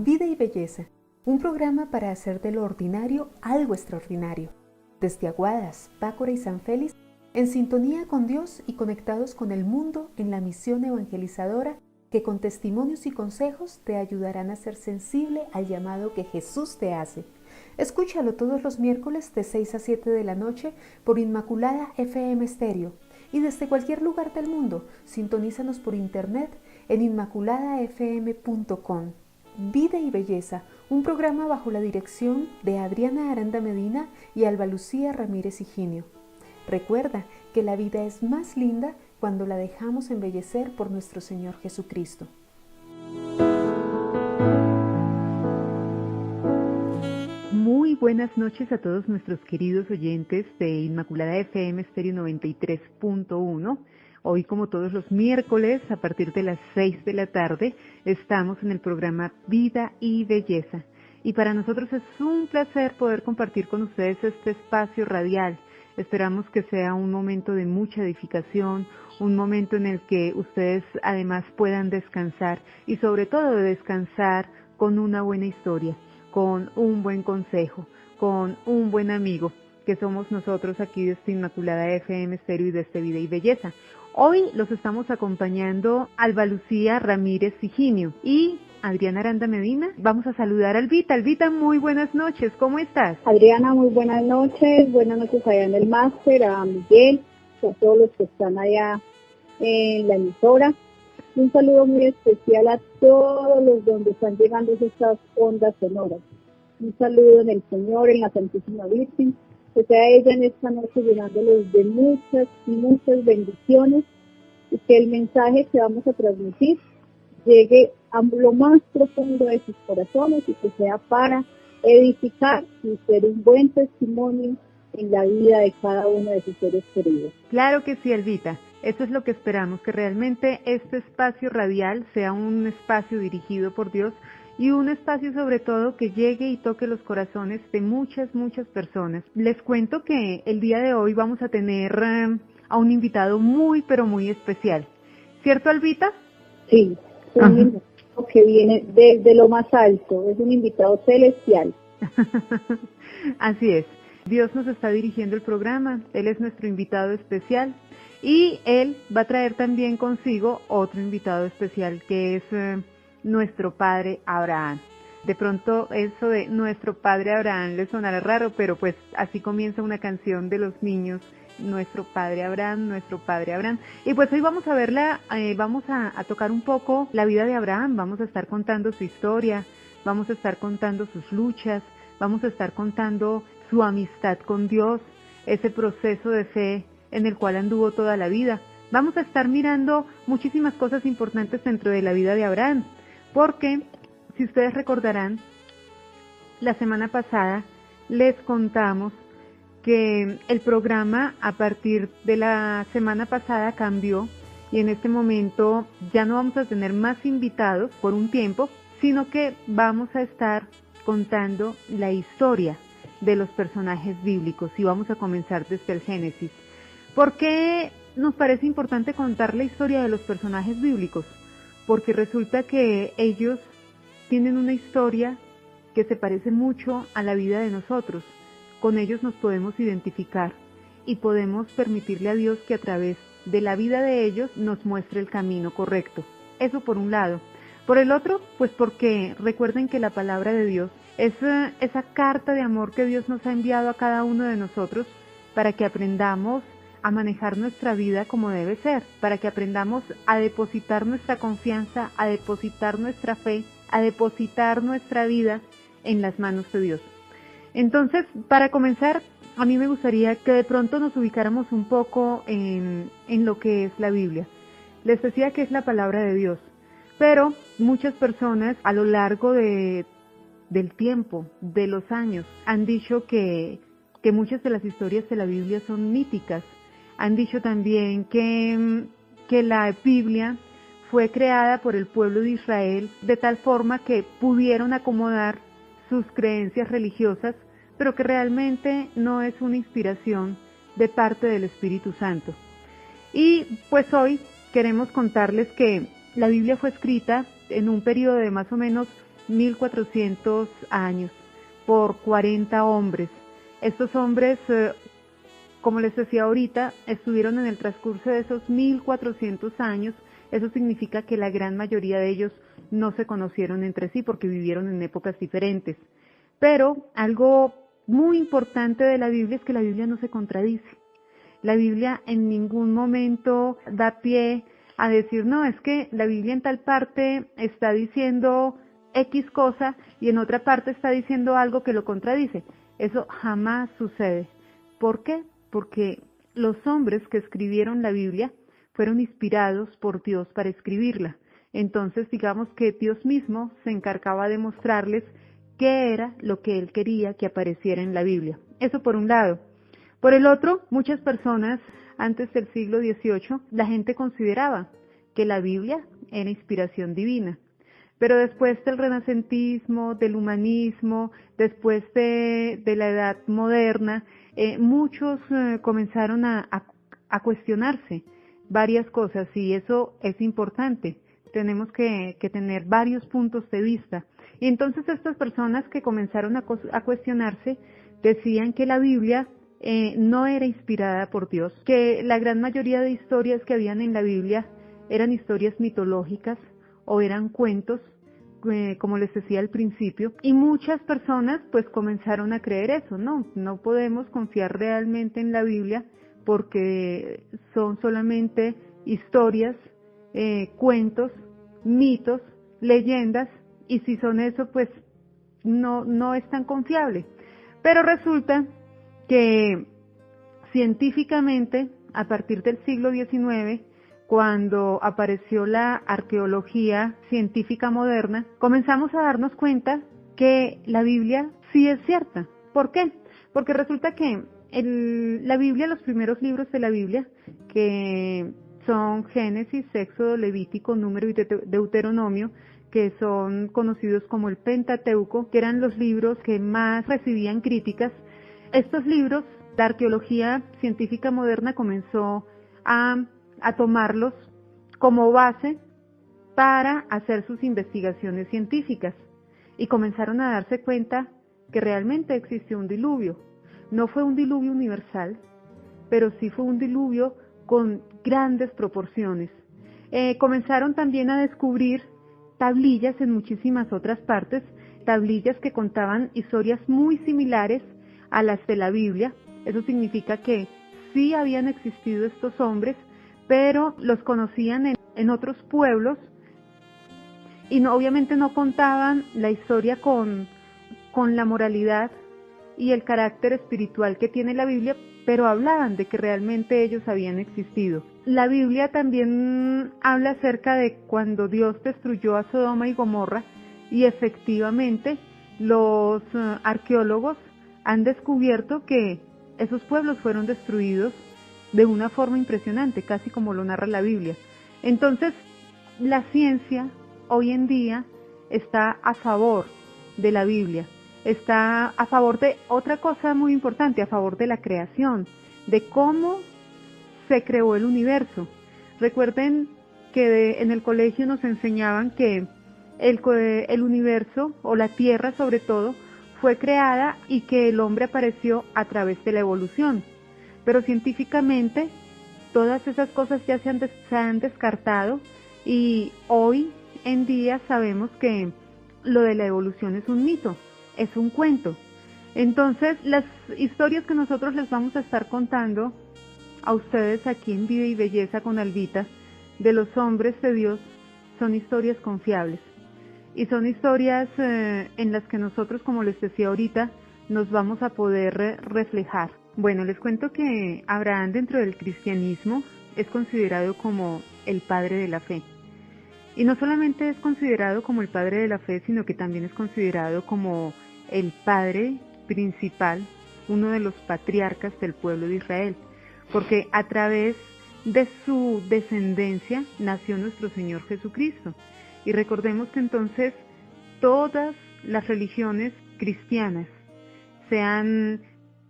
Vida y Belleza, un programa para hacer de lo ordinario algo extraordinario. Desde Aguadas, Pácora y San Félix, en sintonía con Dios y conectados con el mundo en la misión evangelizadora que con testimonios y consejos te ayudarán a ser sensible al llamado que Jesús te hace. Escúchalo todos los miércoles de 6 a 7 de la noche por Inmaculada FM Estéreo y desde cualquier lugar del mundo, sintonízanos por internet en inmaculadafm.com. Vida y Belleza, un programa bajo la dirección de Adriana Aranda Medina y Alba Lucía Ramírez Higinio. Recuerda que la vida es más linda cuando la dejamos embellecer por nuestro Señor Jesucristo. Muy buenas noches a todos nuestros queridos oyentes de Inmaculada FM Estéreo 93.1. Hoy, como todos los miércoles, a partir de las 6 de la tarde, estamos en el programa Vida y Belleza. Y para nosotros es un placer poder compartir con ustedes este espacio radial. Esperamos que sea un momento de mucha edificación, un momento en el que ustedes además puedan descansar y sobre todo descansar con una buena historia, con un buen consejo, con un buen amigo, que somos nosotros aquí desde Inmaculada FM Estéreo y desde Vida y Belleza. Hoy los estamos acompañando Alba Lucía Ramírez Higinio y Adriana Aranda Medina. Vamos a saludar a Albita. Albita, muy buenas noches, ¿cómo estás? Adriana, muy buenas noches allá en el máster, a Miguel, a todos los que están allá en la emisora. Un saludo muy especial a todos los donde están llegando estas ondas sonoras. Un saludo en el Señor, en la Santísima Virgen, que sea ella en esta noche llenándolos de muchas y muchas bendiciones y que el mensaje que vamos a transmitir llegue a lo más profundo de sus corazones y que sea para edificar y ser un buen testimonio en la vida de cada uno de sus seres queridos. Claro que sí, Albita. Eso es lo que esperamos, que realmente este espacio radial sea un espacio dirigido por Dios y un espacio sobre todo que llegue y toque los corazones de muchas personas. Les cuento que el día de hoy vamos a tener a un invitado muy pero muy especial. ¿Cierto, Albita? Sí, un invitado que viene desde lo más alto, es un invitado celestial. Así es. Dios nos está dirigiendo el programa, Él es nuestro invitado especial y Él va a traer también consigo otro invitado especial que es nuestro Padre Abraham. De pronto eso de nuestro Padre Abraham le sonará raro, pero pues así comienza una canción de los niños, nuestro Padre Abraham, nuestro Padre Abraham. Y pues hoy vamos a verla, vamos a tocar un poco la vida de Abraham, vamos a estar contando su historia, vamos a estar contando sus luchas, vamos a estar contando su amistad con Dios, ese proceso de fe en el cual anduvo toda la vida. Vamos a estar mirando muchísimas cosas importantes dentro de la vida de Abraham, porque si ustedes recordarán, la semana pasada les contamos que el programa a partir de la semana pasada cambió y en este momento ya no vamos a tener más invitados por un tiempo, sino que vamos a estar contando la historia de los personajes bíblicos y vamos a comenzar desde el Génesis. ¿Por qué nos parece importante contar la historia de los personajes bíblicos? Porque resulta que ellos tienen una historia que se parece mucho a la vida de nosotros. Con ellos nos podemos identificar y podemos permitirle a Dios que a través de la vida de ellos nos muestre el camino correcto. Eso por un lado. Por el otro, pues porque recuerden que la palabra de Dios es esa carta de amor que Dios nos ha enviado a cada uno de nosotros para que aprendamos a manejar nuestra vida como debe ser, para que aprendamos a depositar nuestra confianza, a depositar nuestra fe, a depositar nuestra vida en las manos de Dios. Entonces, para comenzar, a mí me gustaría que de pronto nos ubicáramos un poco en lo que es la Biblia. Les decía que es la palabra de Dios, pero muchas personas a lo largo del tiempo, de los años, han dicho que muchas de las historias de la Biblia son míticas. Han dicho también que la Biblia fue creada por el pueblo de Israel de tal forma que pudieron acomodar sus creencias religiosas, pero que realmente no es una inspiración de parte del Espíritu Santo. Y pues hoy queremos contarles que la Biblia fue escrita en un periodo de más o menos 1400 años por 40 hombres. Estos hombres, como les decía ahorita, estuvieron en el transcurso de esos 1400 años. Eso significa que la gran mayoría de ellos no se conocieron entre sí porque vivieron en épocas diferentes. Pero algo muy importante de la Biblia es que la Biblia no se contradice. La Biblia en ningún momento da pie a decir, no, es que la Biblia en tal parte está diciendo X cosa y en otra parte está diciendo algo que lo contradice. Eso jamás sucede. ¿Por qué? Porque los hombres que escribieron la Biblia fueron inspirados por Dios para escribirla. Entonces, digamos que Dios mismo se encargaba de mostrarles qué era lo que Él quería que apareciera en la Biblia. Eso por un lado. Por el otro, muchas personas antes del siglo XVIII, la gente consideraba que la Biblia era inspiración divina. Pero después del renacentismo, del humanismo, después de la edad moderna, muchos comenzaron a cuestionarse varias cosas y eso es importante. Tenemos que tener varios puntos de vista. Y entonces estas personas que comenzaron a cuestionarse decían que la Biblia no era inspirada por Dios, que la gran mayoría de historias que habían en la Biblia eran historias mitológicas o eran cuentos, como les decía al principio, y muchas personas pues comenzaron a creer eso. No podemos confiar realmente en la Biblia porque son solamente historias, cuentos, mitos, leyendas, y si son eso pues no es tan confiable. Pero resulta que científicamente, a partir del siglo XIX, cuando apareció la arqueología científica moderna, comenzamos a darnos cuenta que la Biblia sí es cierta. ¿Por qué? Porque resulta que la Biblia, los primeros libros de la Biblia, que son Génesis, Éxodo, Levítico, Número y Deuteronomio, que son conocidos como el Pentateuco, que eran los libros que más recibían críticas. Estos libros, la arqueología científica moderna comenzó a tomarlos como base para hacer sus investigaciones científicas y comenzaron a darse cuenta que realmente existió un diluvio. No fue un diluvio universal, pero sí fue un diluvio con grandes proporciones. Comenzaron también a descubrir tablillas en muchísimas otras partes, tablillas que contaban historias muy similares a las de la Biblia. Eso significa que sí habían existido estos hombres, pero los conocían en otros pueblos y obviamente no contaban la historia con la moralidad y el carácter espiritual que tiene la Biblia, pero hablaban de que realmente ellos habían existido. La Biblia también habla acerca de cuando Dios destruyó a Sodoma y Gomorra, y efectivamente los arqueólogos han descubierto que esos pueblos fueron destruidos de una forma impresionante, casi como lo narra la Biblia. Entonces, la ciencia hoy en día está a favor de la Biblia, está a favor de otra cosa muy importante, a favor de la creación, de cómo se creó el universo. Recuerden que en el colegio nos enseñaban que el universo, o la Tierra sobre todo, fue creada y que el hombre apareció a través de la evolución. Pero científicamente todas esas cosas ya se han descartado y hoy en día sabemos que lo de la evolución es un mito, es un cuento. Entonces, las historias que nosotros les vamos a estar contando a ustedes aquí en Vida y Belleza con Albita, de los hombres de Dios, son historias confiables. Y son historias en las que nosotros, como les decía ahorita, nos vamos a poder reflejar. Bueno, les cuento que Abraham dentro del cristianismo es considerado como el padre de la fe. Y no solamente es considerado como el padre de la fe, sino que también es considerado como el padre principal, uno de los patriarcas del pueblo de Israel, porque a través de su descendencia nació nuestro Señor Jesucristo. Y recordemos que entonces todas las religiones cristianas, sean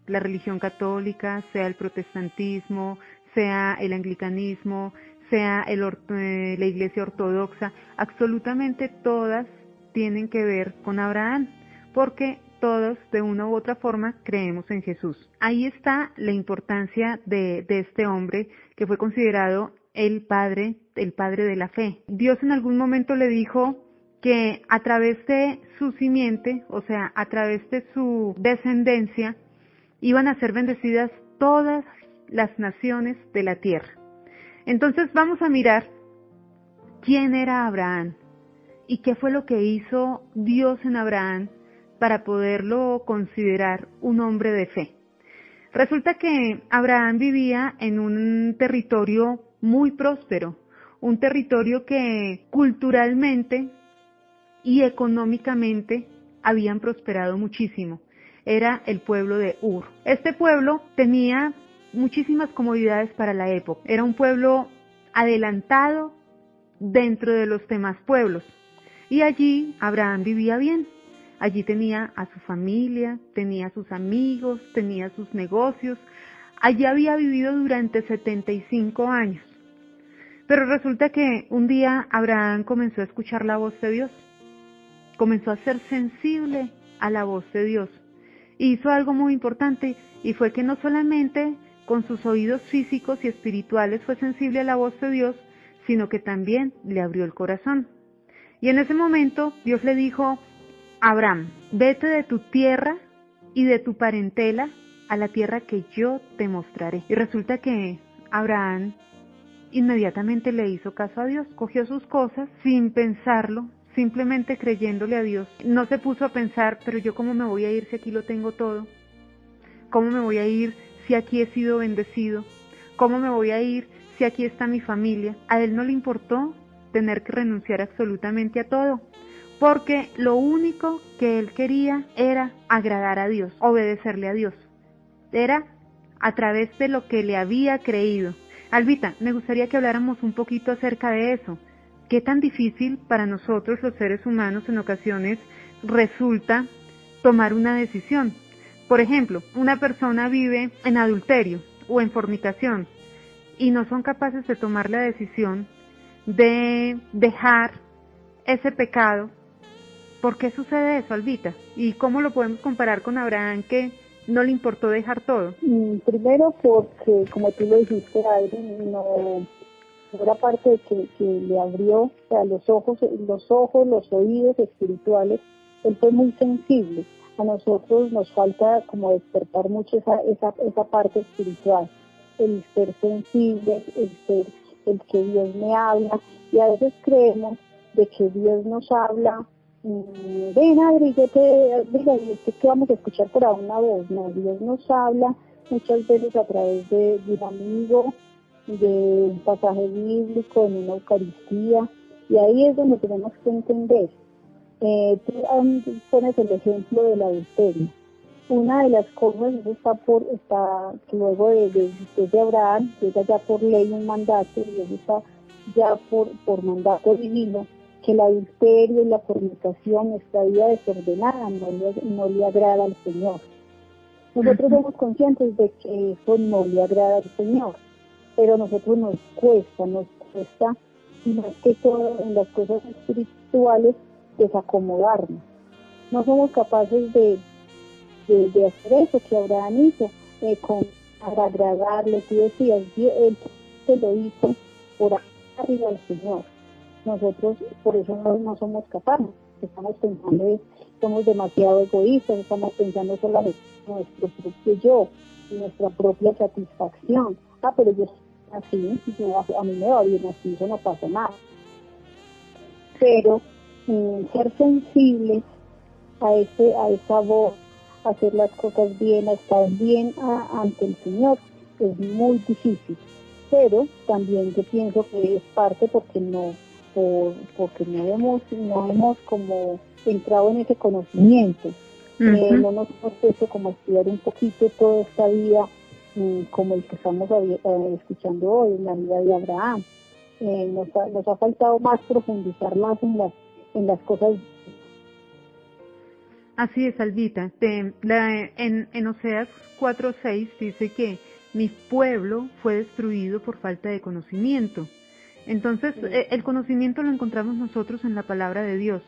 la religión católica, sea el protestantismo, sea el anglicanismo, sea la iglesia ortodoxa, absolutamente todas tienen que ver con Abraham, porque todos de una u otra forma creemos en Jesús. Ahí está la importancia de este hombre que fue considerado el padre de la fe. Dios en algún momento le dijo que a través de su simiente, o sea, a través de su descendencia, iban a ser bendecidas todas las naciones de la tierra. Entonces vamos a mirar quién era Abraham y qué fue lo que hizo Dios en Abraham para poderlo considerar un hombre de fe. Resulta que Abraham vivía en un territorio muy próspero, un territorio que culturalmente y económicamente habían prosperado muchísimo. Era el pueblo de Ur. Este pueblo tenía muchísimas comodidades para la época. Era un pueblo adelantado dentro de los demás pueblos. Y allí Abraham vivía bien. Allí tenía a su familia, tenía a sus amigos, tenía sus negocios. Allí había vivido durante 75 años. Pero resulta que un día Abraham comenzó a escuchar la voz de Dios. Comenzó a ser sensible a la voz de Dios. Hizo algo muy importante y fue que no solamente con sus oídos físicos y espirituales fue sensible a la voz de Dios, sino que también le abrió el corazón. Y en ese momento Dios le dijo: Abraham, vete de tu tierra y de tu parentela a la tierra que yo te mostraré. Y resulta que Abraham inmediatamente le hizo caso a Dios, cogió sus cosas sin pensarlo, simplemente creyéndole a Dios. No se puso a pensar, pero yo cómo me voy a ir si aquí lo tengo todo, cómo me voy a ir si aquí he sido bendecido, cómo me voy a ir si aquí está mi familia. A él no le importó tener que renunciar absolutamente a todo, porque lo único que él quería era agradar a Dios, obedecerle a Dios. Era a través de lo que le había creído. Albita, me gustaría que habláramos un poquito acerca de eso. ¿Qué tan difícil para nosotros los seres humanos en ocasiones resulta tomar una decisión? Por ejemplo, una persona vive en adulterio o en fornicación y no son capaces de tomar la decisión de dejar ese pecado. ¿Por qué sucede eso, Albita? ¿Y cómo lo podemos comparar con Abraham, que no le importó dejar todo? Primero porque, como tú lo dijiste, Adri, no era parte de que le abrió, o sea, los ojos, los oídos espirituales. Él fue muy sensible. A nosotros nos falta como despertar mucho esa parte espiritual, el ser sensible, el que Dios me habla, y a veces creemos de que Dios nos habla. Ven, Adri, que vamos a escuchar por ahí una voz. No, Dios nos habla muchas veces a través de un amigo, de un pasaje bíblico, en una Eucaristía, y ahí es donde tenemos que entender. Tú pones el ejemplo del adulterio. Una de las cosas, eso está luego de Abraham, llega ya por ley un mandato, y eso está ya por mandato divino, que el adulterio y la fornicación, esta vida desordenada, no le agrada al Señor. Nosotros somos conscientes de que eso no le agrada al Señor, pero a nosotros nos cuesta, y más que todo en las cosas espirituales, desacomodarnos. No somos capaces de hacer eso que Abraham hizo, para agradarle. Tú decías, él se lo hizo por arriba al Señor. Nosotros por eso no somos capaces. Estamos pensando, somos demasiado egoístas, estamos pensando solamente en nuestro propio yo, en nuestra propia satisfacción. Pero yo así, a mí me va bien así, eso no pasa nada. Pero ser sensibles a esa voz, hacer las cosas bien, a estar bien ante el Señor, es muy difícil. Pero también yo pienso que es parte porque no hemos como entrado en ese conocimiento. No nos hemos puesto como a estudiar un poquito toda esta vida, como el que estamos escuchando hoy, en la vida de Abraham. Nos ha faltado más profundizar más en las cosas. Así es, Albita. En Oseas 4:6 dice que mi pueblo fue destruido por falta de conocimiento. Entonces, el conocimiento lo encontramos nosotros en la palabra de Dios.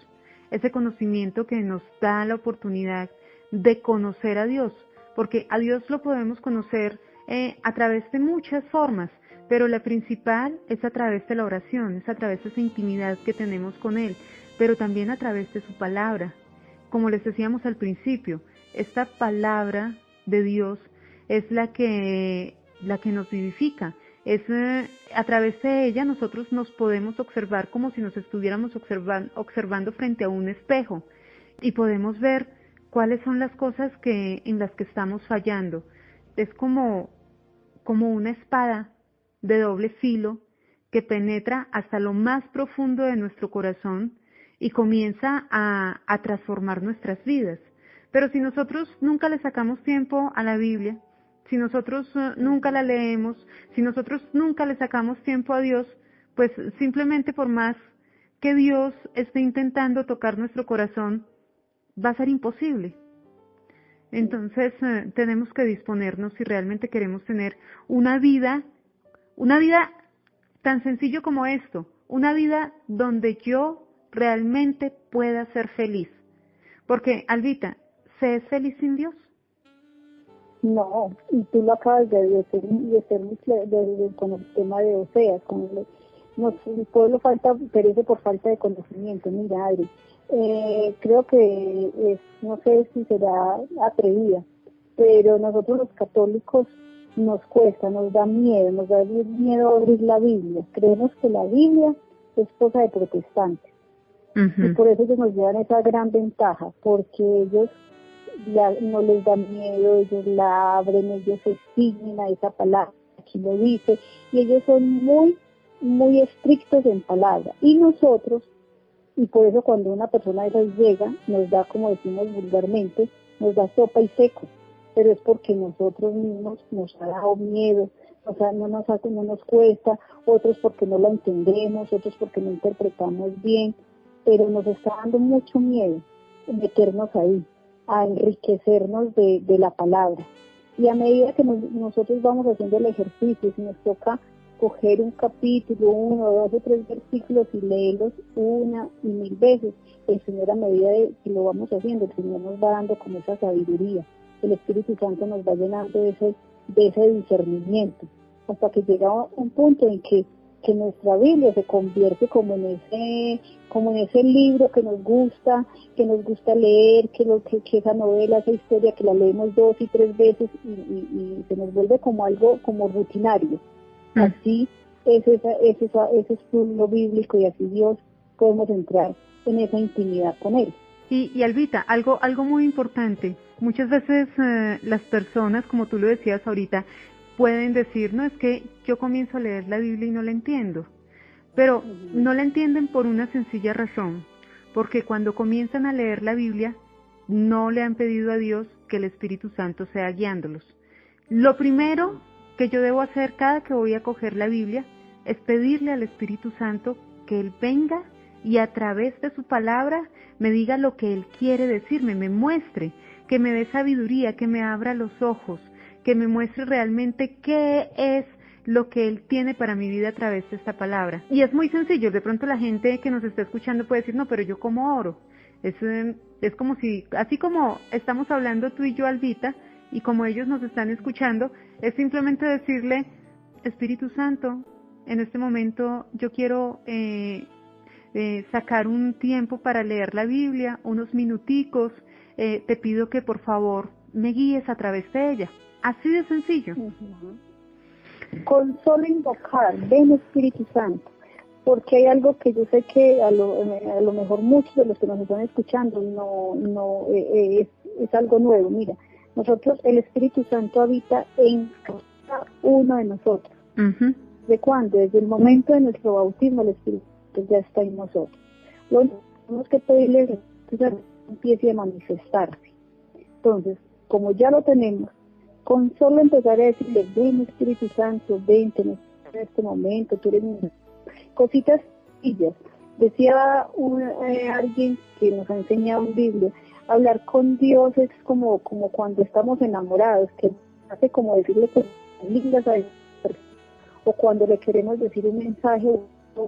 ese conocimiento que nos da la oportunidad de conocer a Dios, porque a Dios lo podemos conocer a través de muchas formas, pero la principal es a través de la oración, es a través de esa intimidad que tenemos con Él, pero también a través de su palabra. Como les decíamos al principio, esta palabra de Dios es la que nos vivifica. Es a través de ella nosotros nos podemos observar como si nos estuviéramos observando frente a un espejo y podemos ver cuáles son las cosas en las que estamos fallando. Es como una espada de doble filo que penetra hasta lo más profundo de nuestro corazón y comienza a transformar nuestras vidas. Pero si nosotros nunca le sacamos tiempo a la Biblia, si nosotros nunca la leemos, si nosotros nunca le sacamos tiempo a Dios, pues simplemente por más que Dios esté intentando tocar nuestro corazón, va a ser imposible. Entonces tenemos que disponernos si realmente queremos tener una vida tan sencillo como esto, una vida donde yo realmente pueda ser feliz. Porque, Albita, ¿se es feliz sin Dios? No, y tú lo acabas de decir con el tema de Oseas, el pueblo perece por falta de conocimiento. Mira, Adri, creo que no sé si será atrevida, pero nosotros los católicos nos cuesta, nos da miedo abrir la Biblia. Creemos que la Biblia es cosa de protestantes. Uh-huh. Y por eso ellos nos llevan esa gran ventaja, porque ellos no les da miedo, ellos la abren, ellos se ciñen a esa palabra, aquí lo dice, y ellos son muy, muy estrictos en palabra. Y nosotros, y por eso cuando una persona de esas llega, nos da, como decimos vulgarmente, nos da sopa y seco, pero es porque nosotros mismos nos ha dado miedo, no nos cuesta, otros porque no la entendemos, otros porque no interpretamos bien, pero nos está dando mucho miedo meternos ahí, a enriquecernos de la palabra. Y a medida que nosotros vamos haciendo el ejercicio, si nos toca coger un capítulo, 1, 2 o 3 versículos y leerlos una y 1000 veces, el Señor, a medida de que lo vamos haciendo, el Señor nos va dando como esa sabiduría, el Espíritu Santo nos va llenando de ese discernimiento, hasta que llega un punto en que nuestra Biblia se convierte como en ese libro que nos gusta leer, que esa novela, esa historia que la leemos 2 y 3 veces y se nos vuelve como algo como rutinario. Así es ese estudio bíblico, y así Dios podemos entrar en esa intimidad con Él. Y Albita, algo muy importante, muchas veces las personas, como tú lo decías ahorita, pueden decir, no, es que yo comienzo a leer la Biblia y no la entiendo, pero no la entienden por una sencilla razón, porque cuando comienzan a leer la Biblia, no le han pedido a Dios que el Espíritu Santo sea guiándolos. Lo primero que yo debo hacer cada que voy a coger la Biblia es pedirle al Espíritu Santo que Él venga y a través de su palabra me diga lo que Él quiere decirme, me muestre, que me dé sabiduría, que me abra los ojos, que me muestre realmente qué es lo que Él tiene para mi vida a través de esta palabra. Y es muy sencillo, de pronto la gente que nos está escuchando puede decir, no, pero yo ¿cómo oro? Es como si, así como estamos hablando tú y yo, Albita, y como ellos nos están escuchando, es simplemente decirle, Espíritu Santo, en este momento yo quiero sacar un tiempo para leer la Biblia, unos minuticos, te pido que por favor me guíes a través de ella. Así de sencillo. Uh-huh. Con solo invocar, ven Espíritu Santo, porque hay algo que yo sé que a lo mejor muchos de los que nos están escuchando no es algo nuevo. Mira, nosotros, el Espíritu Santo habita en cada uno de nosotros. Uh-huh. ¿De cuándo? Desde el momento de nuestro bautismo, el Espíritu ya está en nosotros. Lo que tenemos que pedirle es que empiece a manifestarse. Entonces, como ya lo tenemos, con solo empezar a decirle, ven Espíritu Santo, ven en este momento, tú eres cositas sencillas. Decía alguien que nos ha enseñado en Biblia, hablar con Dios es como cuando estamos enamorados, que hace como decirle cosas lindas a él, o cuando le queremos decir un mensaje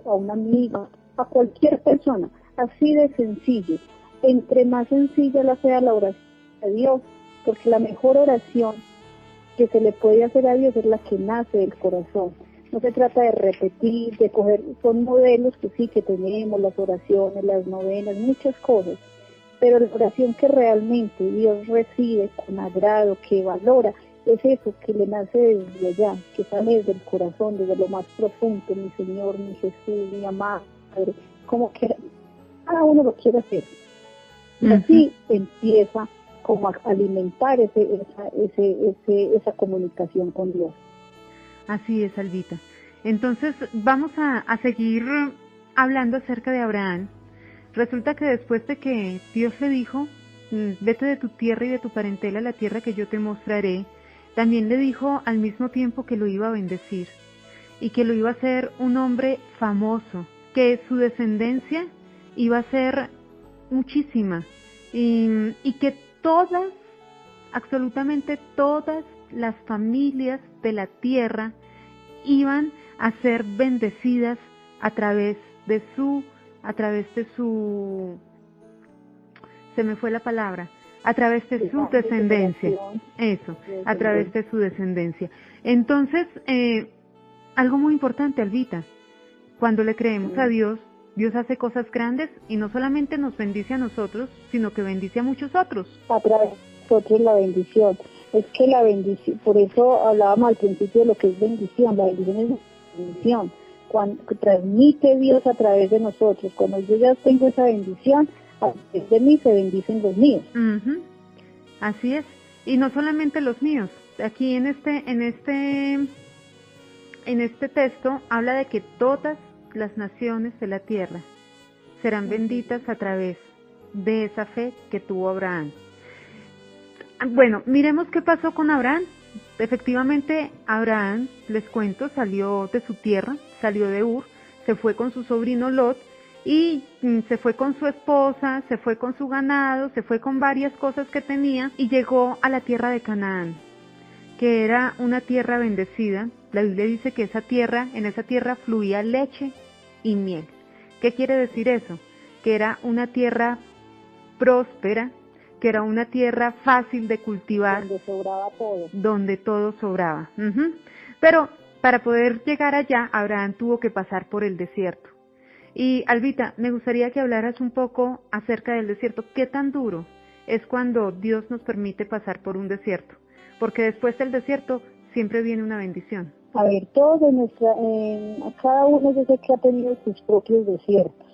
a un amigo, a cualquier persona, así de sencillo. Entre más sencilla la sea la oración a Dios, porque la mejor oración que se le puede hacer a Dios es la que nace del corazón. No se trata de repetir, de coger, son modelos que sí que tenemos, las oraciones, las novenas, muchas cosas, pero la oración que realmente Dios recibe con agrado, que valora, es eso que le nace desde allá, que sale desde el corazón, desde lo más profundo, mi Señor, mi Jesús, mi amado Padre, como que cada uno lo quiere hacer. Y así empieza como a alimentar esa comunicación con Dios. Así es, Albita. Entonces vamos a seguir hablando acerca de Abraham. Resulta que después de que Dios le dijo, vete de tu tierra y de tu parentela a la tierra que yo te mostraré, también le dijo al mismo tiempo que lo iba a bendecir y que lo iba a hacer un hombre famoso, que su descendencia iba a ser muchísima y que todas, absolutamente todas las familias de la tierra iban a ser bendecidas a través de su, se me fue la palabra, a través de su descendencia, eso, a través de su descendencia. Entonces, algo muy importante, Albita, cuando le creemos a Dios, Dios hace cosas grandes y no solamente nos bendice a nosotros, sino que bendice a muchos otros. A través de nosotros la bendición. Es que la bendición, por eso hablábamos al principio de lo que es bendición. La bendición es bendición. Cuando transmite Dios a través de nosotros. Cuando yo ya tengo esa bendición, a través de mí se bendicen los míos. Así es. Y no solamente los míos. Aquí en este texto habla de que todas las naciones de la tierra serán benditas a través de esa fe que tuvo Abraham. Bueno, miremos qué pasó con Abraham. Efectivamente, Abraham, les cuento, salió de su tierra, salió de Ur, se fue con su sobrino Lot y se fue con su esposa, se fue con su ganado, se fue con varias cosas que tenía y llegó a la tierra de Canaán, que era una tierra bendecida. La Biblia dice que en esa tierra fluía leche y miel. ¿Qué quiere decir eso? Que era una tierra próspera, que era una tierra fácil de cultivar, donde sobraba todo. Donde todo sobraba. Pero para poder llegar allá, Abraham tuvo que pasar por el desierto. Y Albita, me gustaría que hablaras un poco acerca del desierto. ¿Qué tan duro es cuando Dios nos permite pasar por un desierto? Porque después del desierto siempre viene una bendición. A ver, todos cada uno yo sé que ha tenido sus propios desiertos.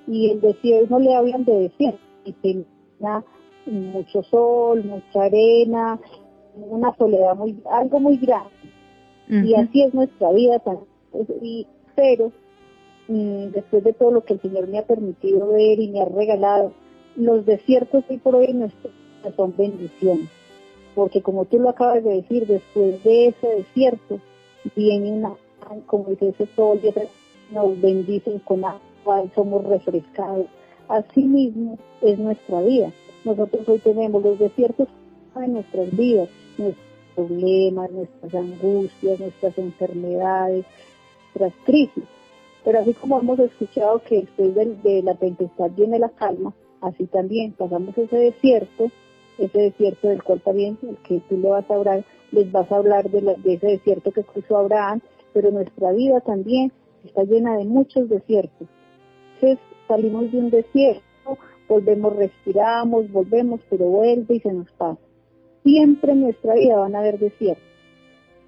Y el desierto, no le hablan de desierto, y tenía mucho sol, mucha arena, una soledad algo muy grande. Y así es nuestra vida, pero después de todo lo que el Señor me ha permitido ver y me ha regalado, los desiertos hoy por hoy no son bendiciones, porque como tú lo acabas de decir, después de ese desierto viene como dice ese sol, nos bendicen con agua, somos refrescados. Así mismo es nuestra vida. Nosotros hoy tenemos los desiertos en nuestras vidas, nuestros problemas, nuestras angustias, nuestras enfermedades, nuestras crisis. Pero así como hemos escuchado que después de la tempestad viene la calma, así también pasamos ese desierto del cual también el que tú les vas a hablar de ese desierto que cruzó Abraham, pero nuestra vida también está llena de muchos desiertos. Entonces salimos de un desierto, volvemos, respiramos, volvemos, pero vuelve y se nos pasa. Siempre en nuestra vida van a haber desiertos.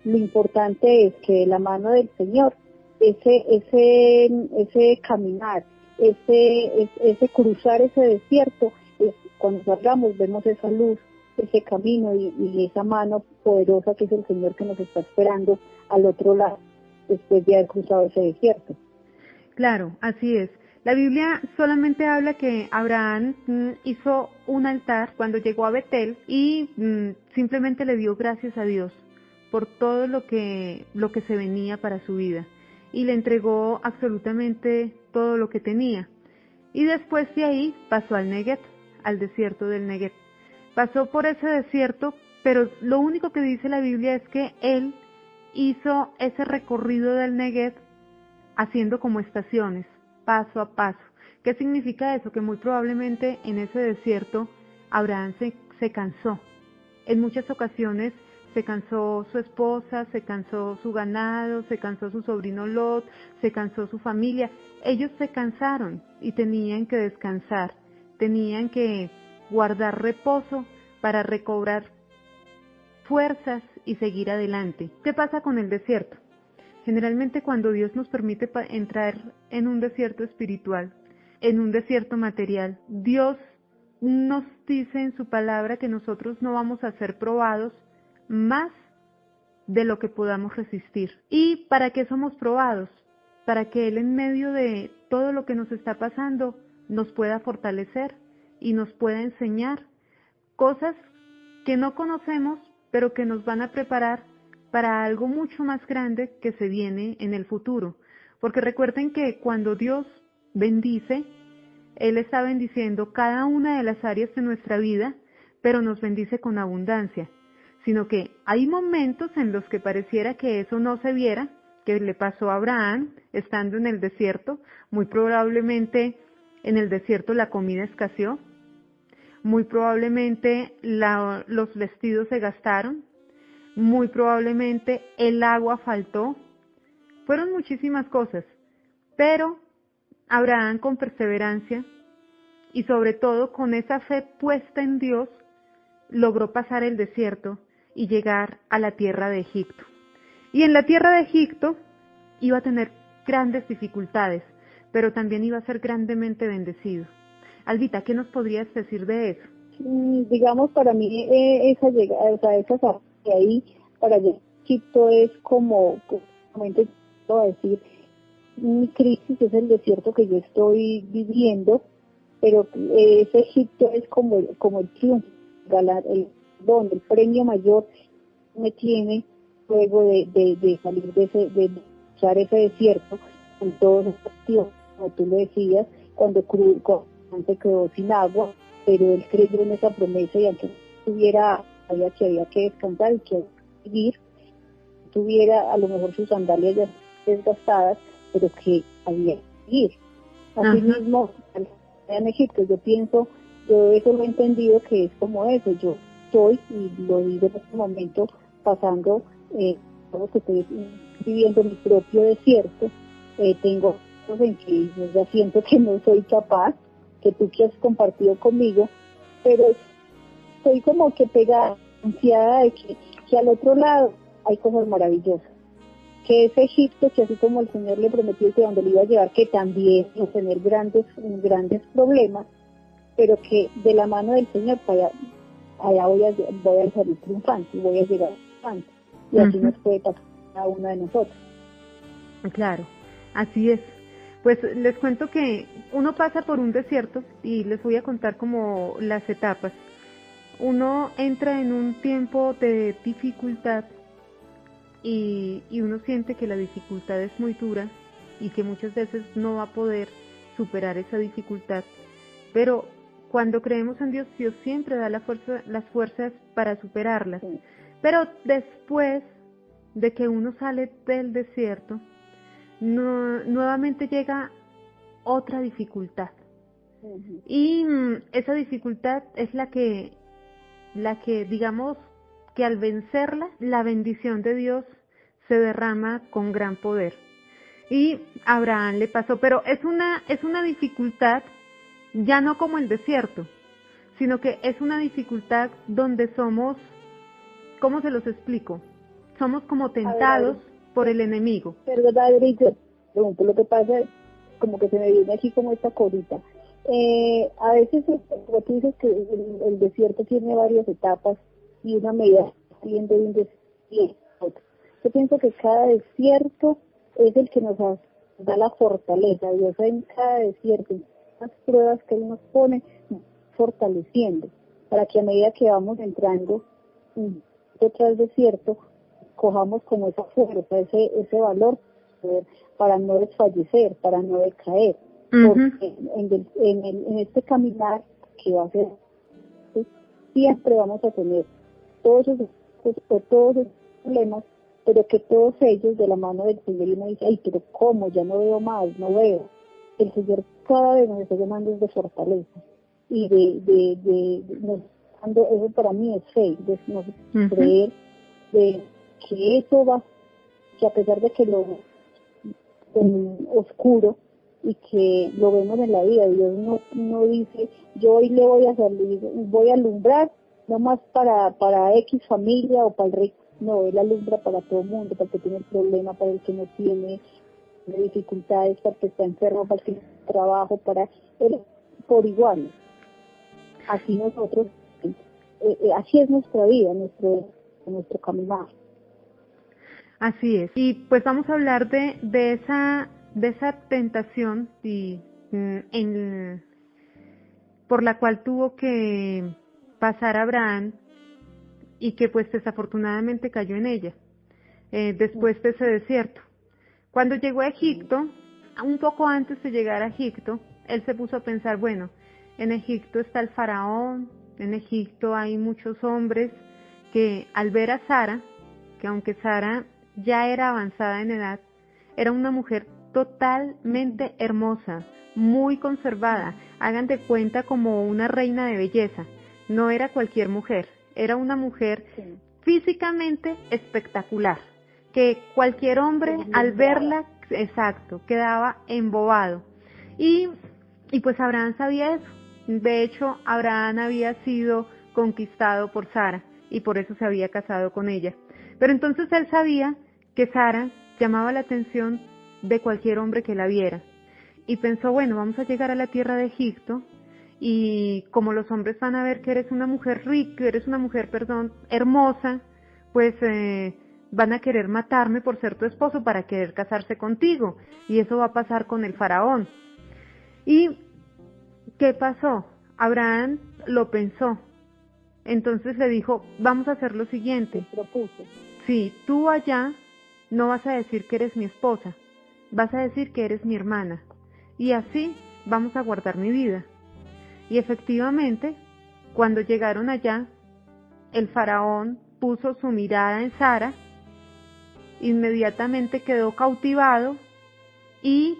Lo importante es que de la mano del Señor, ese caminar, ese cruzar ese desierto, cuando salgamos vemos esa luz, ese camino y esa mano poderosa que es el Señor que nos está esperando al otro lado, después de haber cruzado ese desierto. Claro, así es. La Biblia solamente habla que Abraham hizo un altar cuando llegó a Betel y simplemente le dio gracias a Dios por todo lo que se venía para su vida y le entregó absolutamente todo lo que tenía. Y después de ahí pasó al Negev, al desierto del Negev. Pasó por ese desierto, pero lo único que dice la Biblia es que él hizo ese recorrido del Negev haciendo como estaciones. paso a paso. ¿Qué significa eso? Que muy probablemente en ese desierto Abraham se cansó. En muchas ocasiones se cansó su esposa, se cansó su ganado, se cansó su sobrino Lot, se cansó su familia. Ellos se cansaron y tenían que descansar, tenían que guardar reposo para recobrar fuerzas y seguir adelante. ¿Qué pasa con el desierto? Generalmente cuando Dios nos permite entrar en un desierto espiritual, en un desierto material, Dios nos dice en su palabra que nosotros no vamos a ser probados más de lo que podamos resistir. ¿Y para qué somos probados? Para que Él en medio de todo lo que nos está pasando nos pueda fortalecer y nos pueda enseñar cosas que no conocemos, pero que nos van a preparar para algo mucho más grande que se viene en el futuro. Porque recuerden que cuando Dios bendice, Él está bendiciendo cada una de las áreas de nuestra vida, pero nos bendice con abundancia. Sino que hay momentos en los que pareciera que eso no se viera, que le pasó a Abraham estando en el desierto. Muy probablemente en el desierto la comida escaseó, muy probablemente los vestidos se gastaron, muy probablemente el agua faltó. Fueron muchísimas cosas, pero Abraham con perseverancia y sobre todo con esa fe puesta en Dios, logró pasar el desierto y llegar a la tierra de Egipto. Y en la tierra de Egipto iba a tener grandes dificultades, pero también iba a ser grandemente bendecido. Albita, ¿qué nos podrías decir de eso? Digamos, para mí esa llegada, o sea, esa salida de ahí para allá, Egipto es como, justamente, voy a decir, mi crisis es el desierto que yo estoy viviendo, pero ese Egipto es como el triunfo, el premio mayor me tiene luego de salir de usar ese desierto con todos los partidos, como tú lo decías, cuando se quedó sin agua, pero él creyó en esa promesa y aunque sabía que había que descansar y que seguir, tuviera a lo mejor sus sandalias ya desgastadas, pero que había que seguir. Asimismo, en Egipto, yo eso lo he entendido que es como eso, yo estoy, y lo digo en este momento, pasando, todo que estoy viviendo mi propio desierto, tengo cosas en que yo ya siento que no soy capaz, que tú que has compartido conmigo, pero estoy como que pegada, ansiada de que al otro lado hay cosas maravillosas, que ese Egipto, que así como el Señor le prometió que donde le iba a llevar, que también iba a tener grandes problemas, pero que de la mano del Señor allá voy a salir triunfante, voy a llegar triunfante, y así nos puede pasar a uno de nosotros. Claro, así es. Pues les cuento que uno pasa por un desierto y les voy a contar como las etapas. Uno entra en un tiempo de dificultad y uno siente que la dificultad es muy dura y que muchas veces no va a poder superar esa dificultad. Pero cuando creemos en Dios, Dios siempre da las fuerzas para superarlas. Sí. Pero después de que uno sale del desierto, nuevamente llega otra dificultad. Y esa dificultad es la que digamos que al vencerla, la bendición de Dios se derrama con gran poder. Y a Abraham le pasó, pero es una dificultad ya no como el desierto, sino que es una dificultad donde somos, ¿cómo se los explico? Somos como tentados por el enemigo. Verdad, pregunto, lo que pasa es como que se me viene aquí como esta cosita. A veces, como tú dices que el desierto tiene varias etapas y una medida saliendo de un desierto a otro. Yo pienso que cada desierto es el que nos da la fortaleza. Dios en cada desierto, en las pruebas que Él nos pone, fortaleciendo, para que a medida que vamos entrando detrás del desierto, cojamos como esa fuerza, ese valor para no desfallecer, para no decaer. Porque en este caminar que va a ser, siempre vamos a tener todos esos problemas, pero que todos ellos de la mano del Señor, y uno dice, ay, pero ¿cómo? Ya no veo más, no veo. el Señor cada vez nos está llamando de fortaleza y nos dando, eso para mí es fe, de nos creer de que eso va, que a pesar de que lo oscuro y que lo vemos en la vida, Dios no dice, yo hoy le voy a salir, voy a alumbrar, no más para X familia o para el rico, no, Él alumbra para todo el mundo, para el que tiene el problema, para el que no tiene dificultades, para el que está enfermo, para el que no tiene trabajo, para Él por igual. Así nosotros, así es nuestra vida, nuestro caminar. Así es. Y pues vamos a hablar de esa tentación y por la cual tuvo que pasar Abraham y que pues desafortunadamente cayó en ella después de ese desierto. Cuando llegó a Egipto, un poco antes de llegar a Egipto, él se puso a pensar, bueno, en Egipto está el faraón, en Egipto hay muchos hombres que al ver a Sara, que aunque Sara ya era avanzada en edad, era una mujer totalmente hermosa, muy conservada, hagan de cuenta como una reina de belleza, no era cualquier mujer, era una mujer físicamente espectacular, que cualquier hombre al verla, exacto, quedaba embobado. Y pues Abraham sabía eso. De hecho, Abraham había sido conquistado por Sara y por eso se había casado con ella. Pero entonces él sabía que Sara llamaba la atención de cualquier hombre que la viera. Y pensó, bueno, vamos a llegar a la tierra de Egipto y como los hombres van a ver que eres una mujer rica, hermosa, pues van a querer matarme por ser tu esposo para querer casarse contigo. Y eso va a pasar con el faraón. ¿Y qué pasó? Abraham lo pensó. Entonces le dijo, vamos a hacer lo siguiente. Sí, tú allá no vas a decir que eres mi esposa, vas a decir que eres mi hermana. Y así vamos a guardar mi vida. Y efectivamente, cuando llegaron allá, el faraón puso su mirada en Sara, inmediatamente quedó cautivado y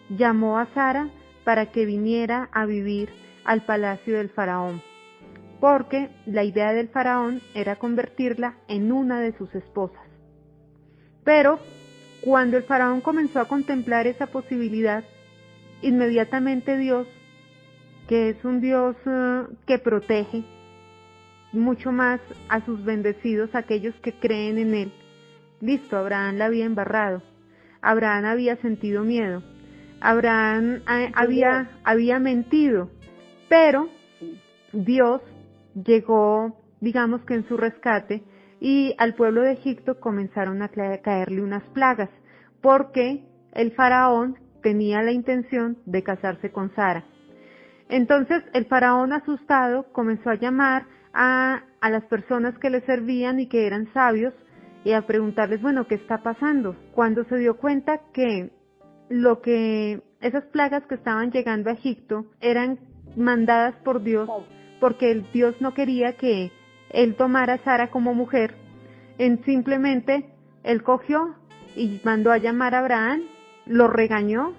llamó a Sara para que viniera a vivir al palacio del faraón, porque la idea del faraón era convertirla en una de sus esposas. Pero cuando el faraón comenzó a contemplar esa posibilidad, inmediatamente Dios, que es un Dios que protege mucho más a sus bendecidos, aquellos que creen en Él, listo, Abraham la había embarrado, Abraham había sentido miedo, Abraham había mentido, pero Dios llegó, digamos que en su rescate, y al pueblo de Egipto comenzaron a caerle unas plagas, porque el faraón tenía la intención de casarse con Sara. Entonces el faraón, asustado, comenzó a llamar a las personas que le servían y que eran sabios y a preguntarles, bueno, ¿qué está pasando? Cuando se dio cuenta que esas plagas que estaban llegando a Egipto eran mandadas por Dios, porque el Dios no quería que él tomara a Sara como mujer, simplemente él cogió y mandó a llamar a Abraham, lo regañó